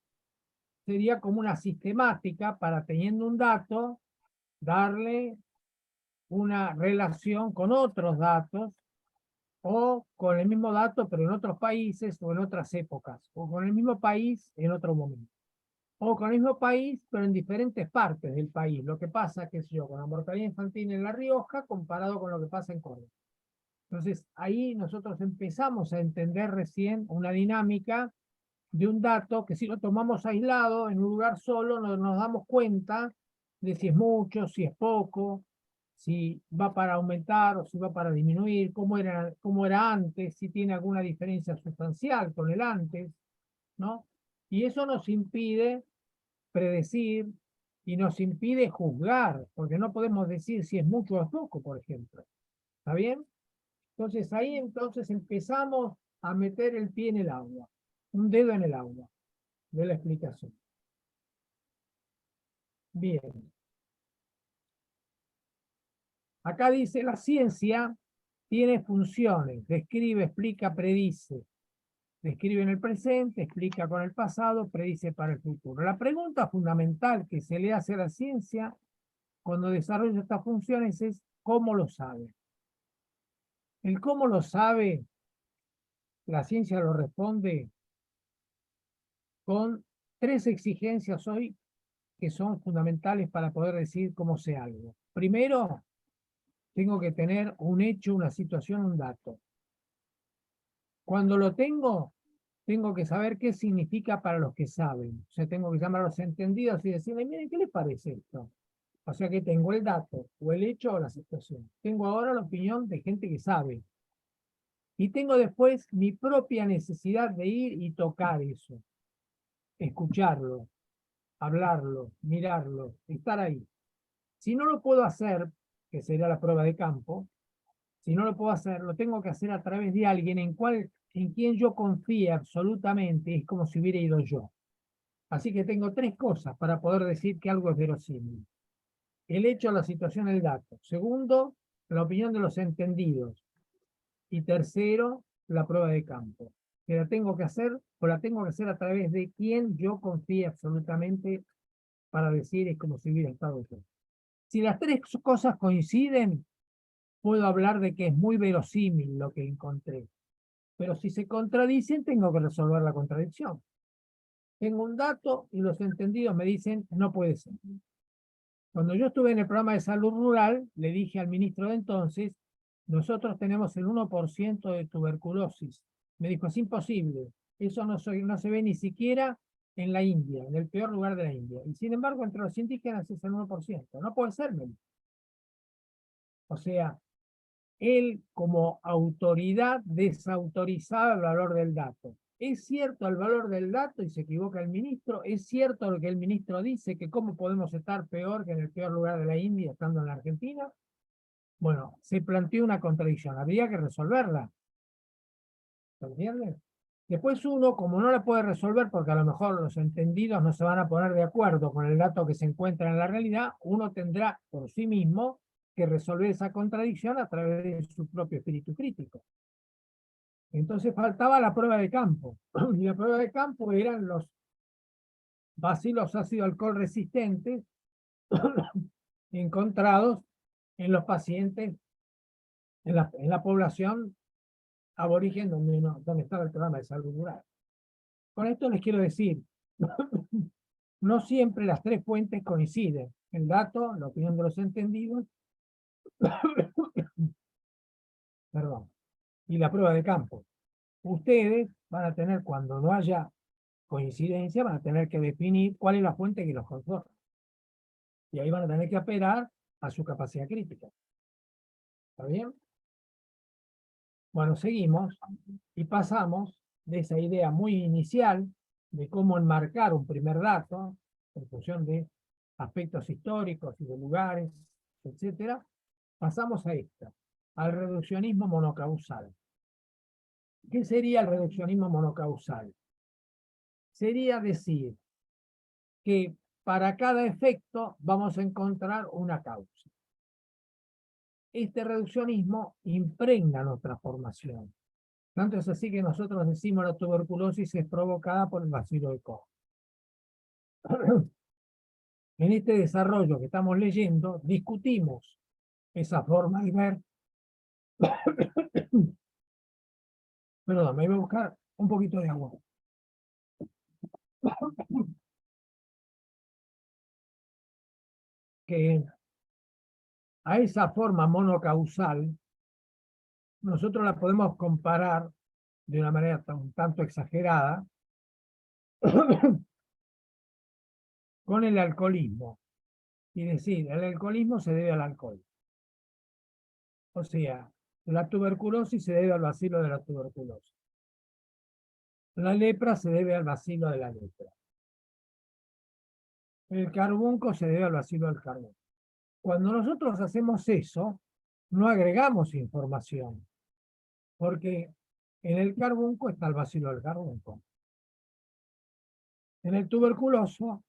[SPEAKER 1] Sería como una sistemática para, teniendo un dato, darle una relación con otros datos o con el mismo dato pero en otros países o en otras épocas, o con el mismo país en otro momento, o con el mismo país pero en diferentes partes del país. Lo que pasa, qué sé yo, con la mortalidad infantil en La Rioja comparado con lo que pasa en Córdoba. Entonces ahí nosotros empezamos a entender recién una dinámica de un dato que, si lo tomamos aislado en un lugar solo, no nos damos cuenta de si es mucho, si es poco, si va para aumentar o si va para disminuir, cómo era antes, si tiene alguna diferencia sustancial con el antes, ¿no? Y eso nos impide predecir y nos impide juzgar, porque no podemos decir si es mucho o es poco, por ejemplo. ¿Está bien? Entonces ahí empezamos a meter el pie en el agua, un dedo en el agua de la explicación. Bien. Acá dice: la ciencia tiene funciones, describe, explica, predice. Describe en el presente, explica con el pasado, predice para el futuro. La pregunta fundamental que se le hace a la ciencia cuando desarrolla estas funciones es ¿cómo lo sabe? El cómo lo sabe, la ciencia lo responde con 3 exigencias hoy que son fundamentales para poder decir cómo sé algo. Primero, tengo que tener un hecho, una situación, un dato. Cuando lo tengo que saber qué significa para los que saben. O sea, tengo que llamar a los entendidos y decirle: miren, ¿qué les parece esto? O sea que tengo el dato, o el hecho, o la situación. Tengo ahora la opinión de gente que sabe. Y tengo después mi propia necesidad de ir y tocar eso. Escucharlo, hablarlo, mirarlo, estar ahí. Si no lo puedo hacer, que sería la prueba de campo, si no lo puedo hacer, lo tengo que hacer a través de alguien en quien yo confíe absolutamente es como si hubiera ido yo. Así que tengo tres cosas para poder decir que algo es verosímil. El hecho, la situación, el dato. Segundo, la opinión de los entendidos. Y tercero, la prueba de campo. Que la tengo que hacer, o la tengo que hacer a través de quien yo confíe absolutamente para decir es como si hubiera estado yo. Si las tres cosas coinciden, puedo hablar de que es muy verosímil lo que encontré. Pero si se contradicen, tengo que resolver la contradicción. Tengo un dato y los entendidos me dicen, no puede ser. Cuando yo estuve en el programa de salud rural, le dije al ministro de entonces, nosotros tenemos el 1% de tuberculosis. Me dijo, es imposible. Eso no se ve ni siquiera en la India, en el peor lugar de la India. Y sin embargo, entre los indígenas es el 1%. No puede ser, me dijo. O sea, él como autoridad desautorizaba el valor del dato. ¿Es cierto el valor del dato y se equivoca el ministro? ¿Es cierto lo que el ministro dice, que cómo podemos estar peor que en el peor lugar de la India estando en la Argentina? Bueno, se planteó una contradicción, habría que resolverla. ¿Se entiende? Después uno, como no la puede resolver, porque a lo mejor los entendidos no se van a poner de acuerdo con el dato que se encuentra en la realidad, uno tendrá por sí mismo que resolver esa contradicción a través de su propio espíritu crítico. Entonces faltaba la prueba de campo. Y la prueba de campo eran los bacilos ácido alcohol resistentes encontrados en los pacientes, en la población aborigen donde estaba el programa de salud rural. Con esto les quiero decir, no siempre las tres fuentes coinciden. El dato, la opinión de los entendidos, perdón, y la prueba de campo. Ustedes van a tener, cuando no haya coincidencia, van a tener que definir cuál es la fuente que los conforma. Y ahí van a tener que apelar a su capacidad crítica. ¿Está bien? Bueno, seguimos y pasamos de esa idea muy inicial de cómo enmarcar un primer dato en función de aspectos históricos y de lugares, etcétera, pasamos a esta, al reduccionismo monocausal. ¿Qué sería el reduccionismo monocausal? Sería decir que para cada efecto vamos a encontrar una causa. Este reduccionismo impregna nuestra formación. Tanto es así que nosotros decimos la tuberculosis es provocada por el bacilo de Koch. En este desarrollo que estamos leyendo, discutimos esa forma de ver. Perdón, me voy a buscar un poquito de agua. Que a esa forma monocausal nosotros la podemos comparar de una manera un tanto exagerada con el alcoholismo. Y decir, el alcoholismo se debe al alcohol. O sea, la tuberculosis se debe al bacilo de la tuberculosis. La lepra se debe al bacilo de la lepra. El carbunco se debe al bacilo del carbunco. Cuando nosotros hacemos eso, no agregamos información, porque en el carbunco está el bacilo del carbunco. En el tuberculoso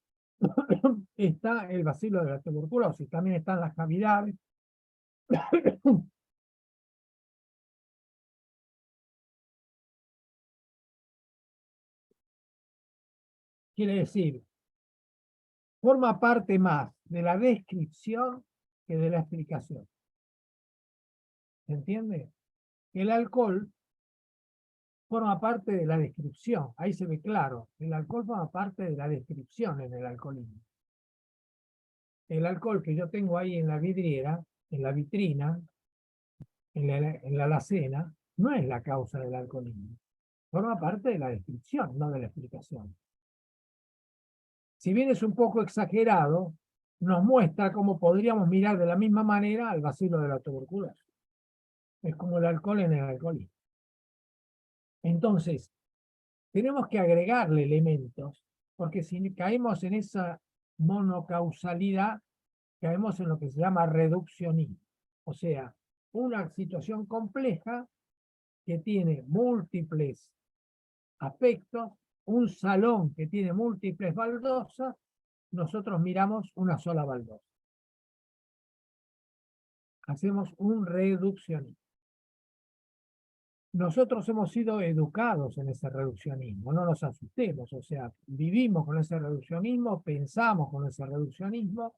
[SPEAKER 1] está el bacilo de la tuberculosis, también están las cavidades. Quiere decir, forma parte más de la descripción que de la explicación. ¿Se entiende? El alcohol forma parte de la descripción, ahí se ve claro, el alcohol forma parte de la descripción en el alcoholismo. El alcohol que yo tengo ahí en la vidriera, en la vitrina, en la alacena, no es la causa del alcoholismo. Forma parte de la descripción, no de la explicación. Si bien es un poco exagerado, nos muestra cómo podríamos mirar de la misma manera al bacilo de la tuberculosis. Es como el alcohol en el alcoholismo. Entonces, tenemos que agregarle elementos, porque si caemos en esa monocausalidad, caemos en lo que se llama reduccionismo. O sea, una situación compleja que tiene múltiples aspectos, un salón que tiene múltiples baldosas, nosotros miramos una sola baldosa. Hacemos un reduccionismo. Nosotros hemos sido educados en ese reduccionismo, no nos asustemos, o sea, vivimos con ese reduccionismo, pensamos con ese reduccionismo,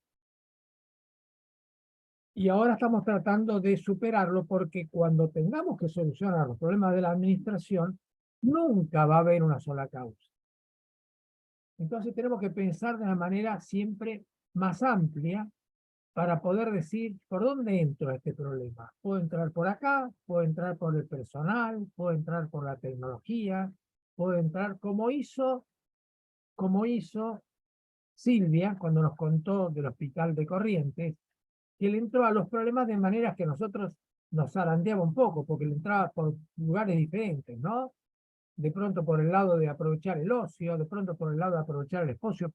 [SPEAKER 1] y ahora estamos tratando de superarlo porque cuando tengamos que solucionar los problemas de la administración, nunca va a haber una sola causa. Entonces tenemos que pensar de una manera siempre más amplia para poder decir, ¿por dónde entro a este problema? ¿Puedo entrar por acá? ¿Puedo entrar por el personal? ¿Puedo entrar por la tecnología? ¿Puedo entrar como hizo Silvia cuando nos contó del hospital de Corrientes, que él entró a los problemas de maneras que nosotros nos zarandeaba un poco, porque él entraba por lugares diferentes, ¿no? De pronto por el lado de aprovechar el ocio, de pronto por el lado de aprovechar el espacio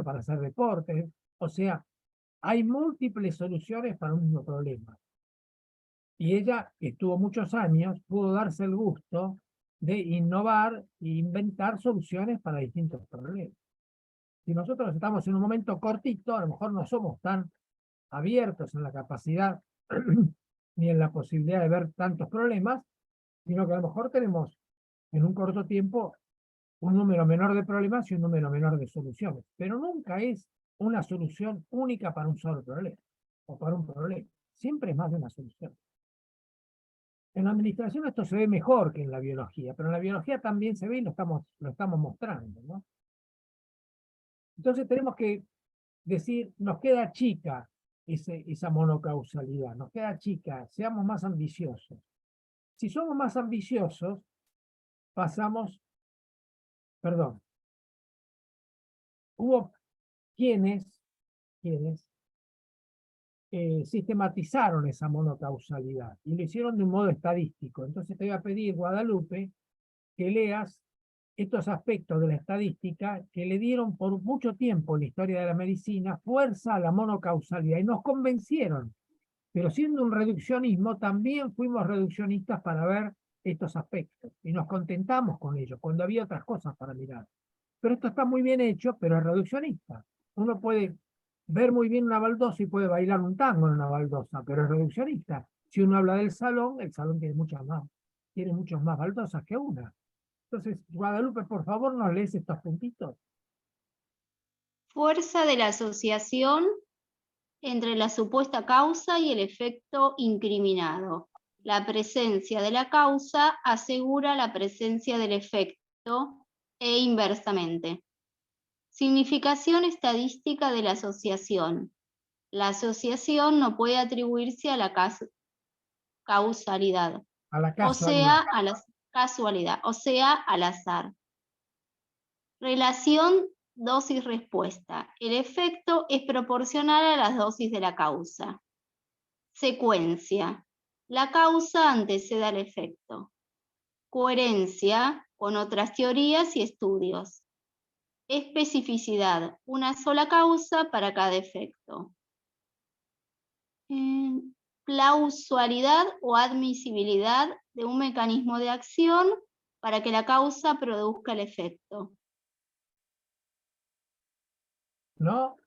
[SPEAKER 1] para hacer deportes, o sea, hay múltiples soluciones para un mismo problema. Y ella, que estuvo muchos años, pudo darse el gusto de innovar e inventar soluciones para distintos problemas. Si nosotros estamos en un momento cortito, a lo mejor no somos tan abiertos en la capacidad ni en la posibilidad de ver tantos problemas, sino que a lo mejor tenemos en un corto tiempo un número menor de problemas y un número menor de soluciones. Pero nunca es una solución única para un solo problema o para un problema. Siempre es más de una solución. En la administración esto se ve mejor que en la biología, pero en la biología también se ve y lo estamos mostrando, ¿no? Entonces tenemos que decir, nos queda chica esa monocausalidad, nos queda chica, seamos más ambiciosos. Si somos más ambiciosos, hubo quienes sistematizaron esa monocausalidad y lo hicieron de un modo estadístico. Entonces te voy a pedir, Guadalupe, que leas estos aspectos de la estadística que le dieron por mucho tiempo en la historia de la medicina fuerza a la monocausalidad y nos convencieron. Pero siendo un reduccionismo, también fuimos reduccionistas para ver estos aspectos y nos contentamos con ellos cuando había otras cosas para mirar. Pero esto está muy bien hecho, pero es reduccionista. Uno puede ver muy bien una baldosa y puede bailar un tango en una baldosa, pero es reduccionista. Si uno habla del salón, el salón tiene muchos más baldosas que una. Entonces, Guadalupe, por favor, ¿nos lees estos puntitos?
[SPEAKER 6] Fuerza de la asociación entre la supuesta causa y el efecto incriminado. La presencia de la causa asegura la presencia del efecto e inversamente. Significación estadística de la asociación. La asociación no puede atribuirse a la causalidad,
[SPEAKER 1] A la
[SPEAKER 6] o
[SPEAKER 1] casualidad.
[SPEAKER 6] sea, a la casualidad, o sea, al azar. Relación dosis-respuesta. El efecto es proporcional a las dosis de la causa. Secuencia. La causa antecede al efecto. Coherencia con otras teorías y estudios. Especificidad. Una sola causa para cada efecto. Plausualidad o admisibilidad de un mecanismo de acción para que la causa produzca el efecto.
[SPEAKER 1] ¿No?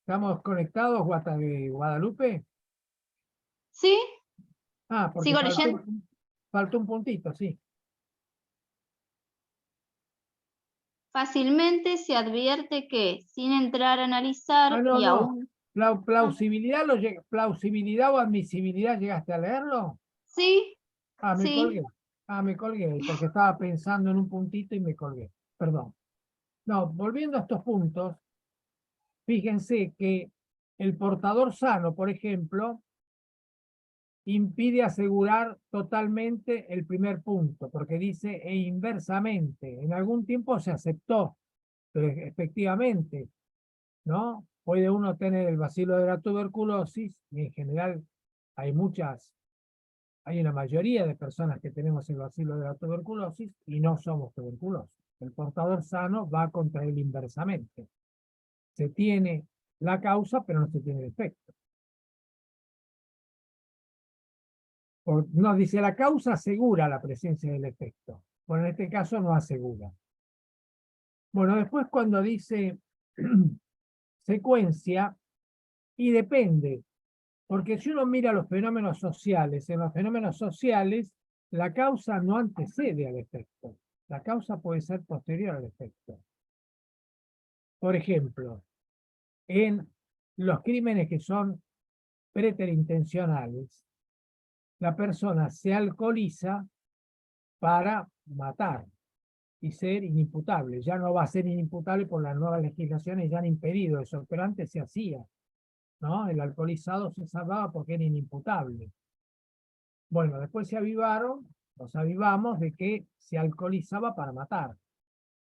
[SPEAKER 1] ¿Estamos conectados, Guadalupe?
[SPEAKER 6] ¿Sí?
[SPEAKER 1] Ah, porque
[SPEAKER 6] ¿Sigo leyendo?
[SPEAKER 1] faltó un puntito, sí.
[SPEAKER 6] Fácilmente se advierte que, sin entrar a analizar
[SPEAKER 1] Ah, no,
[SPEAKER 6] y
[SPEAKER 1] no.
[SPEAKER 6] aún...
[SPEAKER 1] Plausibilidad o admisibilidad, ¿llegaste a leerlo?
[SPEAKER 6] Sí,
[SPEAKER 1] Ah, me
[SPEAKER 6] sí.
[SPEAKER 1] colgué. Ah, me colgué, porque estaba pensando en un puntito y me colgué. Perdón. No, volviendo a estos puntos, fíjense que el portador sano, por ejemplo, impide asegurar totalmente el primer punto, porque dice e inversamente. En algún tiempo se aceptó, pero efectivamente, ¿no? Puede uno tener el bacilo de la tuberculosis y en general hay una mayoría de personas que tenemos el bacilo de la tuberculosis y no somos tuberculosos. El portador sano va contra él inversamente. Se tiene la causa, pero no se tiene el efecto. No, dice la causa asegura la presencia del efecto. Bueno, en este caso no asegura. Bueno, después cuando dice secuencia, y depende, porque si uno mira los fenómenos sociales, en los fenómenos sociales, la causa no antecede al efecto. La causa puede ser posterior al efecto. Por ejemplo, en los crímenes que son preterintencionales, la persona se alcoholiza para matar y ser inimputable. Ya no va a ser inimputable por las nuevas legislaciones, ya han impedido eso, pero antes se hacía, ¿no? El alcoholizado se salvaba porque era inimputable. Bueno, después se avivaron, nos avivamos de que se alcoholizaba para matar.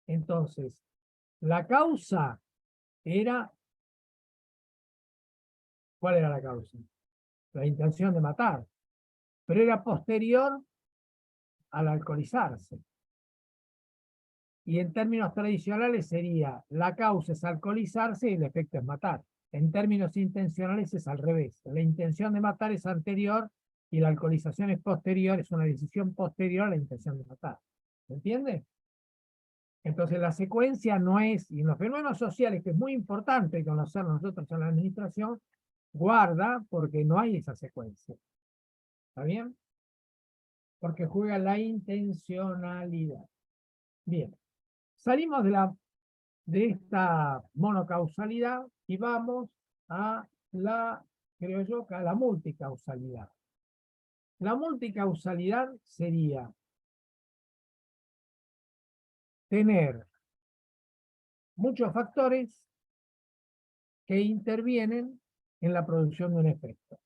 [SPEAKER 1] Entonces, la causa era... ¿Cuál era la causa? La intención de matar. Pero era posterior al alcoholizarse. Y en términos tradicionales sería, la causa es alcoholizarse y el efecto es matar. En términos intencionales es al revés. La intención de matar es anterior y la alcoholización es posterior, es una decisión posterior a la intención de matar. ¿Se entiende? Entonces la secuencia no es, y en los fenómenos sociales, que es muy importante conocer nosotros en la administración, guarda porque no hay esa secuencia. ¿Está bien? Porque juega la intencionalidad. Bien. Salimos de esta monocausalidad y vamos a la, creo yo, a la multicausalidad. La multicausalidad sería tener muchos factores que intervienen en la producción de un efecto.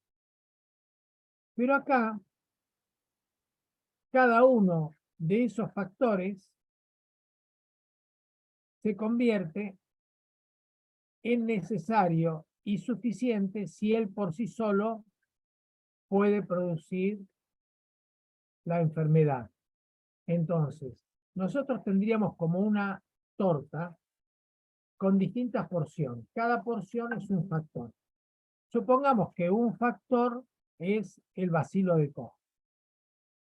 [SPEAKER 1] Pero acá, cada uno de esos factores se convierte en necesario y suficiente si él por sí solo puede producir la enfermedad. Entonces, nosotros tendríamos como una torta con distintas porciones. Cada porción es un factor. Supongamos que un factor es el bacilo de Koch.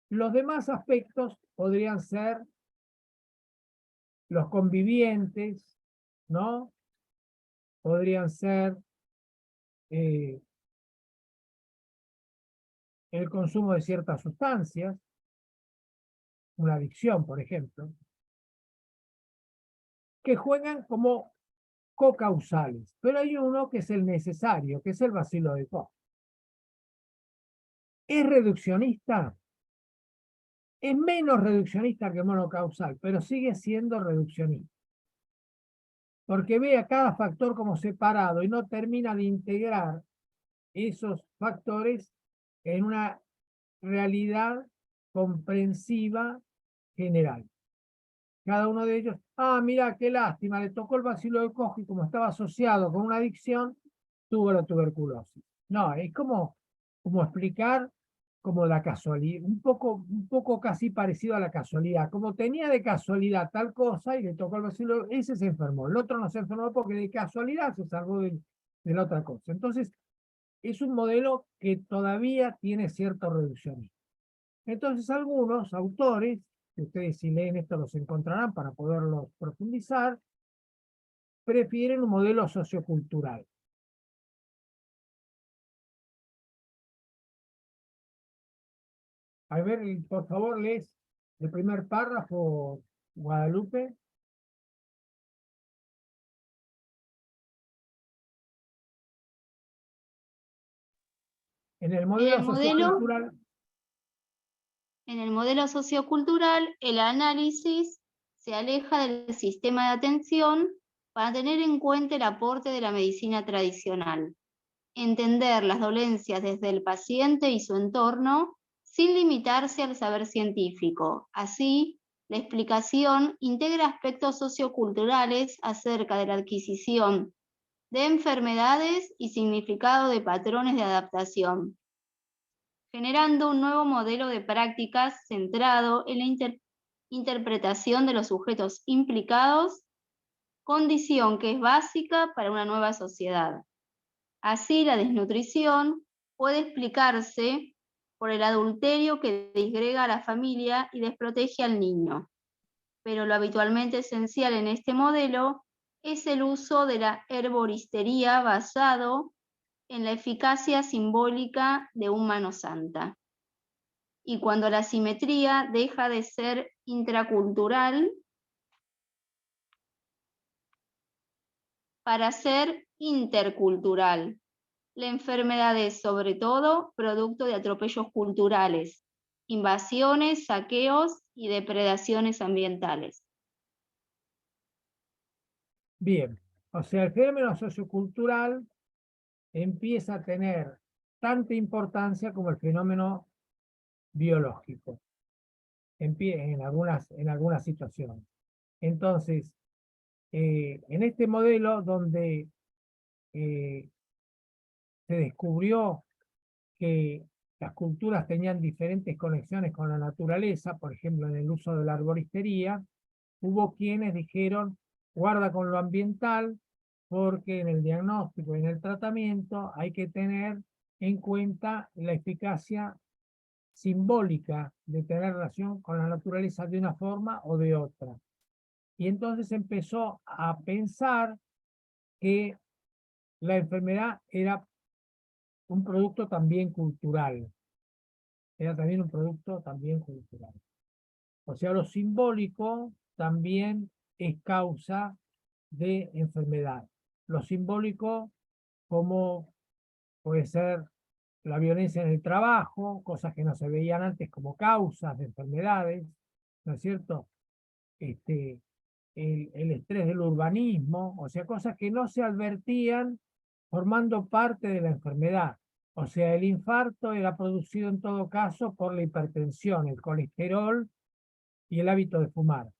[SPEAKER 1] Los demás aspectos podrían ser los convivientes, ¿no? Podrían ser el consumo de ciertas sustancias, una adicción, por ejemplo, que juegan como cocausales, pero hay uno que es el necesario, que es el bacilo de Koch. ¿Es reduccionista? Es menos reduccionista que monocausal, pero sigue siendo reduccionista. Porque ve a cada factor como separado y no termina de integrar esos factores en una realidad comprensiva general. Cada uno de ellos, mira, qué lástima, le tocó el bacilo de Koch y como estaba asociado con una adicción, tuvo la tuberculosis. No, es como explicar como la casualidad, un poco casi parecido a la casualidad. Como tenía de casualidad tal cosa y le tocó el bacilo, ese se enfermó. El otro no se enfermó porque de casualidad se salvó de la otra cosa. Entonces, es un modelo que todavía tiene cierto reduccionismo. Entonces, algunos autores, que ustedes si leen esto los encontrarán para poderlos profundizar, prefieren un modelo sociocultural. A ver, por favor, lees el primer párrafo, Guadalupe. En el modelo sociocultural.
[SPEAKER 6] En el modelo sociocultural, el análisis se aleja del sistema de atención para tener en cuenta el aporte de la medicina tradicional, entender las dolencias desde el paciente y su entorno, sin limitarse al saber científico. Así, la explicación integra aspectos socioculturales acerca de la adquisición de enfermedades y significado de patrones de adaptación, generando un nuevo modelo de prácticas centrado en la interpretación de los sujetos implicados, condición que es básica para una nueva sociedad. Así, la desnutrición puede explicarse por el adulterio que disgrega a la familia y desprotege al niño. Pero lo habitualmente esencial en este modelo es el uso de la herboristería basado en la eficacia simbólica de un mano santa. Y cuando la simetría deja de ser intracultural para ser intercultural, la enfermedad es sobre todo producto de atropellos culturales, invasiones, saqueos y depredaciones ambientales.
[SPEAKER 1] Bien, o sea, el fenómeno sociocultural empieza a tener tanta importancia como el fenómeno biológico en algunas situaciones. Entonces, en este modelo donde se descubrió que las culturas tenían diferentes conexiones con la naturaleza, por ejemplo, en el uso de la arboristería, hubo quienes dijeron, guarda con lo ambiental, porque en el diagnóstico y en el tratamiento hay que tener en cuenta la eficacia simbólica de tener relación con la naturaleza de una forma o de otra. Y entonces empezó a pensar que la enfermedad era un producto también cultural. Era también un producto también cultural. O sea, lo simbólico también es causa de enfermedad. Lo simbólico como puede ser la violencia en el trabajo, cosas que no se veían antes como causas de enfermedades, ¿no es cierto? El estrés del urbanismo, o sea, cosas que no se advertían formando parte de la enfermedad. O sea, el infarto era producido en todo caso por la hipertensión, el colesterol y el hábito de fumar.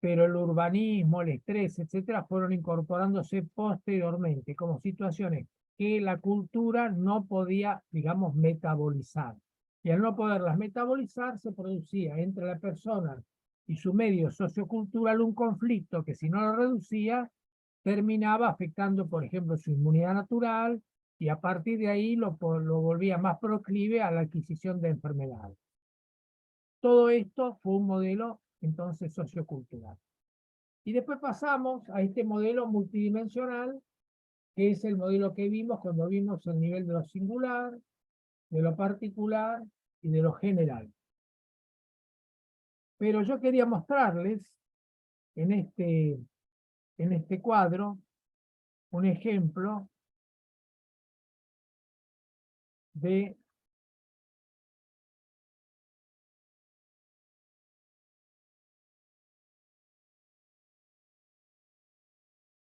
[SPEAKER 1] Pero el urbanismo, el estrés, etcétera, fueron incorporándose posteriormente como situaciones que la cultura no podía, digamos, metabolizar. Y al no poderlas metabolizar, se producía entre la persona y su medio sociocultural un conflicto que si no lo reducía, terminaba afectando, por ejemplo, su inmunidad natural y a partir de ahí lo volvía más proclive a la adquisición de enfermedades. Todo esto fue un modelo entonces sociocultural. Y después pasamos a este modelo multidimensional, que es el modelo que vimos cuando vimos el nivel de lo singular, de lo particular y de lo general. Pero yo quería mostrarles en este cuadro un ejemplo de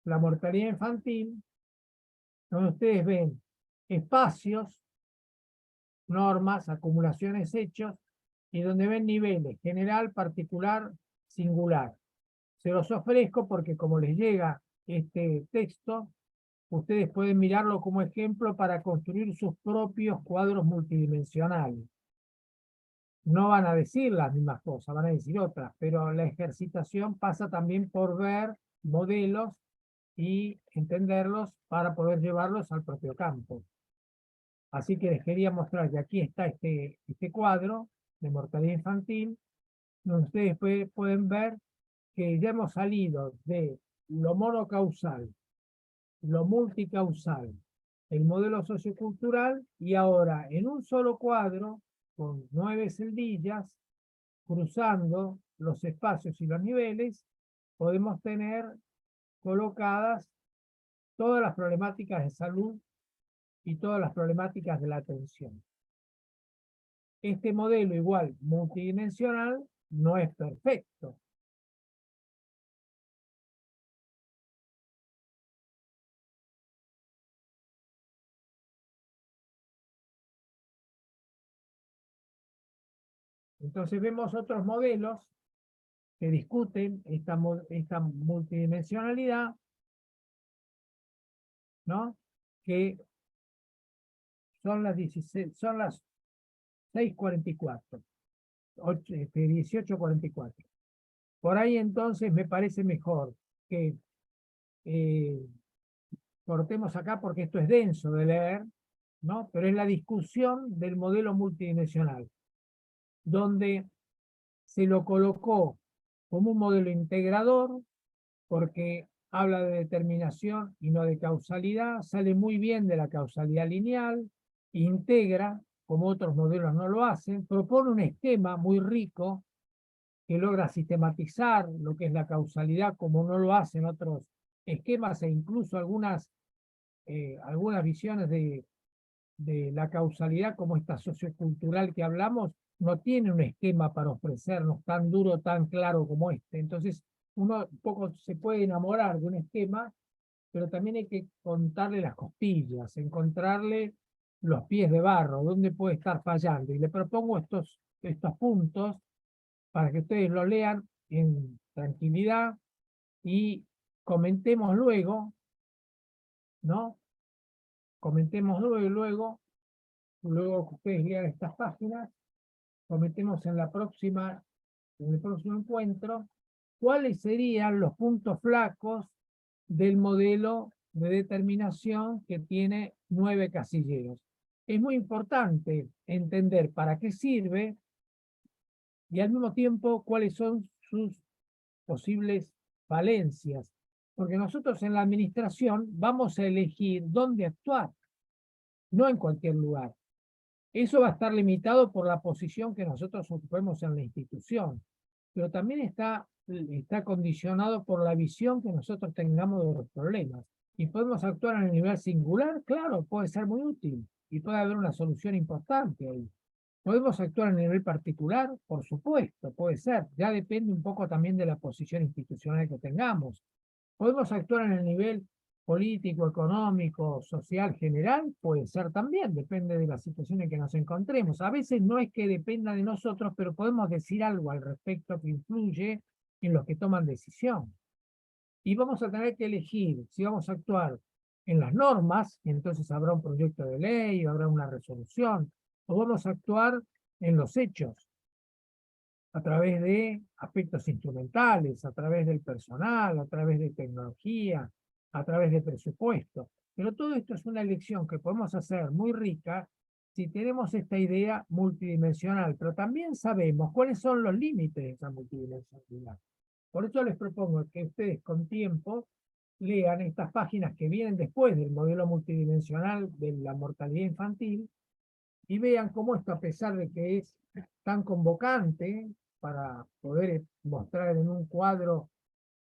[SPEAKER 1] la mortalidad infantil, donde ustedes ven espacios, normas, acumulaciones, hechos, y donde ven niveles, general, particular, singular. Se los ofrezco porque como les llega este texto, ustedes pueden mirarlo como ejemplo para construir sus propios cuadros multidimensionales. No van a decir las mismas cosas, van a decir otras, pero la ejercitación pasa también por ver modelos y entenderlos para poder llevarlos al propio campo. Así que les quería mostrar que aquí está este cuadro de mortalidad infantil, donde ustedes pueden ver que ya hemos salido de lo monocausal, lo multicausal, el modelo sociocultural, y ahora en un solo cuadro, con 9 celdillas, cruzando los espacios y los niveles, podemos tener colocadas todas las problemáticas de salud y todas las problemáticas de la atención. Este modelo igual multidimensional no es perfecto. Entonces vemos otros modelos que discuten esta multidimensionalidad, ¿no? Que son las 6:44, 18:44. Por ahí entonces me parece mejor que cortemos acá porque esto es denso de leer, ¿no? Pero es la discusión del modelo multidimensional, donde se lo colocó como un modelo integrador, porque habla de determinación y no de causalidad, sale muy bien de la causalidad lineal, integra, como otros modelos no lo hacen, propone un esquema muy rico que logra sistematizar lo que es la causalidad como no lo hacen otros esquemas e incluso algunas visiones de la causalidad como esta sociocultural que hablamos, no tiene un esquema para ofrecernos tan duro, tan claro como este. Entonces, uno un poco se puede enamorar de un esquema, pero también hay que contarle las costillas, encontrarle los pies de barro, dónde puede estar fallando. Y le propongo estos puntos para que ustedes lo lean en tranquilidad y comentemos luego, ¿no? Comentemos luego que ustedes lean estas páginas, comentemos en el próximo encuentro, cuáles serían los puntos flacos del modelo de determinación que tiene 9 casilleros. Es muy importante entender para qué sirve y al mismo tiempo cuáles son sus posibles falencias, porque nosotros en la administración vamos a elegir dónde actuar, no en cualquier lugar. Eso va a estar limitado por la posición que nosotros ocupemos en la institución, pero también está condicionado por la visión que nosotros tengamos de los problemas. Y podemos actuar a nivel singular, claro, puede ser muy útil y puede haber una solución importante ahí. ¿Podemos actuar a nivel particular? Por supuesto, puede ser. Ya depende un poco también de la posición institucional que tengamos. ¿Podemos actuar en el nivel político, económico, social, general? Puede ser también, depende de la situación en que nos encontremos. A veces no es que dependa de nosotros, pero podemos decir algo al respecto que influye en los que toman decisión. Y vamos a tener que elegir si vamos a actuar en las normas, entonces habrá un proyecto de ley, habrá una resolución, o vamos a actuar en los hechos, a través de aspectos instrumentales, a través del personal, a través de tecnología, a través de presupuesto. Pero todo esto es una elección que podemos hacer muy rica si tenemos esta idea multidimensional, pero también sabemos cuáles son los límites de esa multidimensionalidad. Por eso les propongo que ustedes con tiempo lean estas páginas que vienen después del modelo multidimensional de la mortalidad infantil y vean cómo esto, a pesar de que es tan convocante para poder mostrar en un cuadro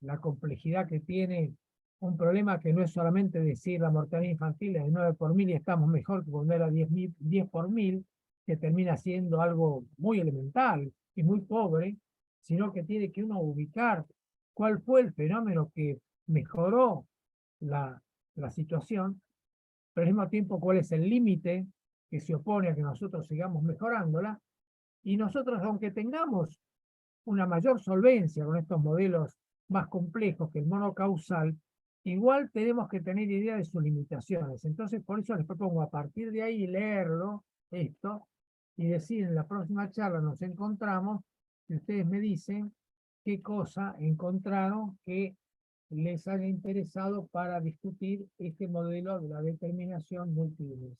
[SPEAKER 1] la complejidad que tiene un problema que no es solamente decir la mortalidad infantil es de 9 por 1000 y estamos mejor que cuando era 10 por 1000, que termina siendo algo muy elemental y muy pobre, sino que tiene que uno ubicar cuál fue el fenómeno que mejoró la situación, pero al mismo tiempo cuál es el límite que se opone a que nosotros sigamos mejorándola, y nosotros, aunque tengamos una mayor solvencia con estos modelos más complejos que el monocausal, igual tenemos que tener idea de sus limitaciones. Entonces, por eso les propongo a partir de ahí leerlo, esto, y decir en la próxima charla nos encontramos, y ustedes me dicen qué cosa encontraron que les haya interesado para discutir este modelo de la determinación multidimensional.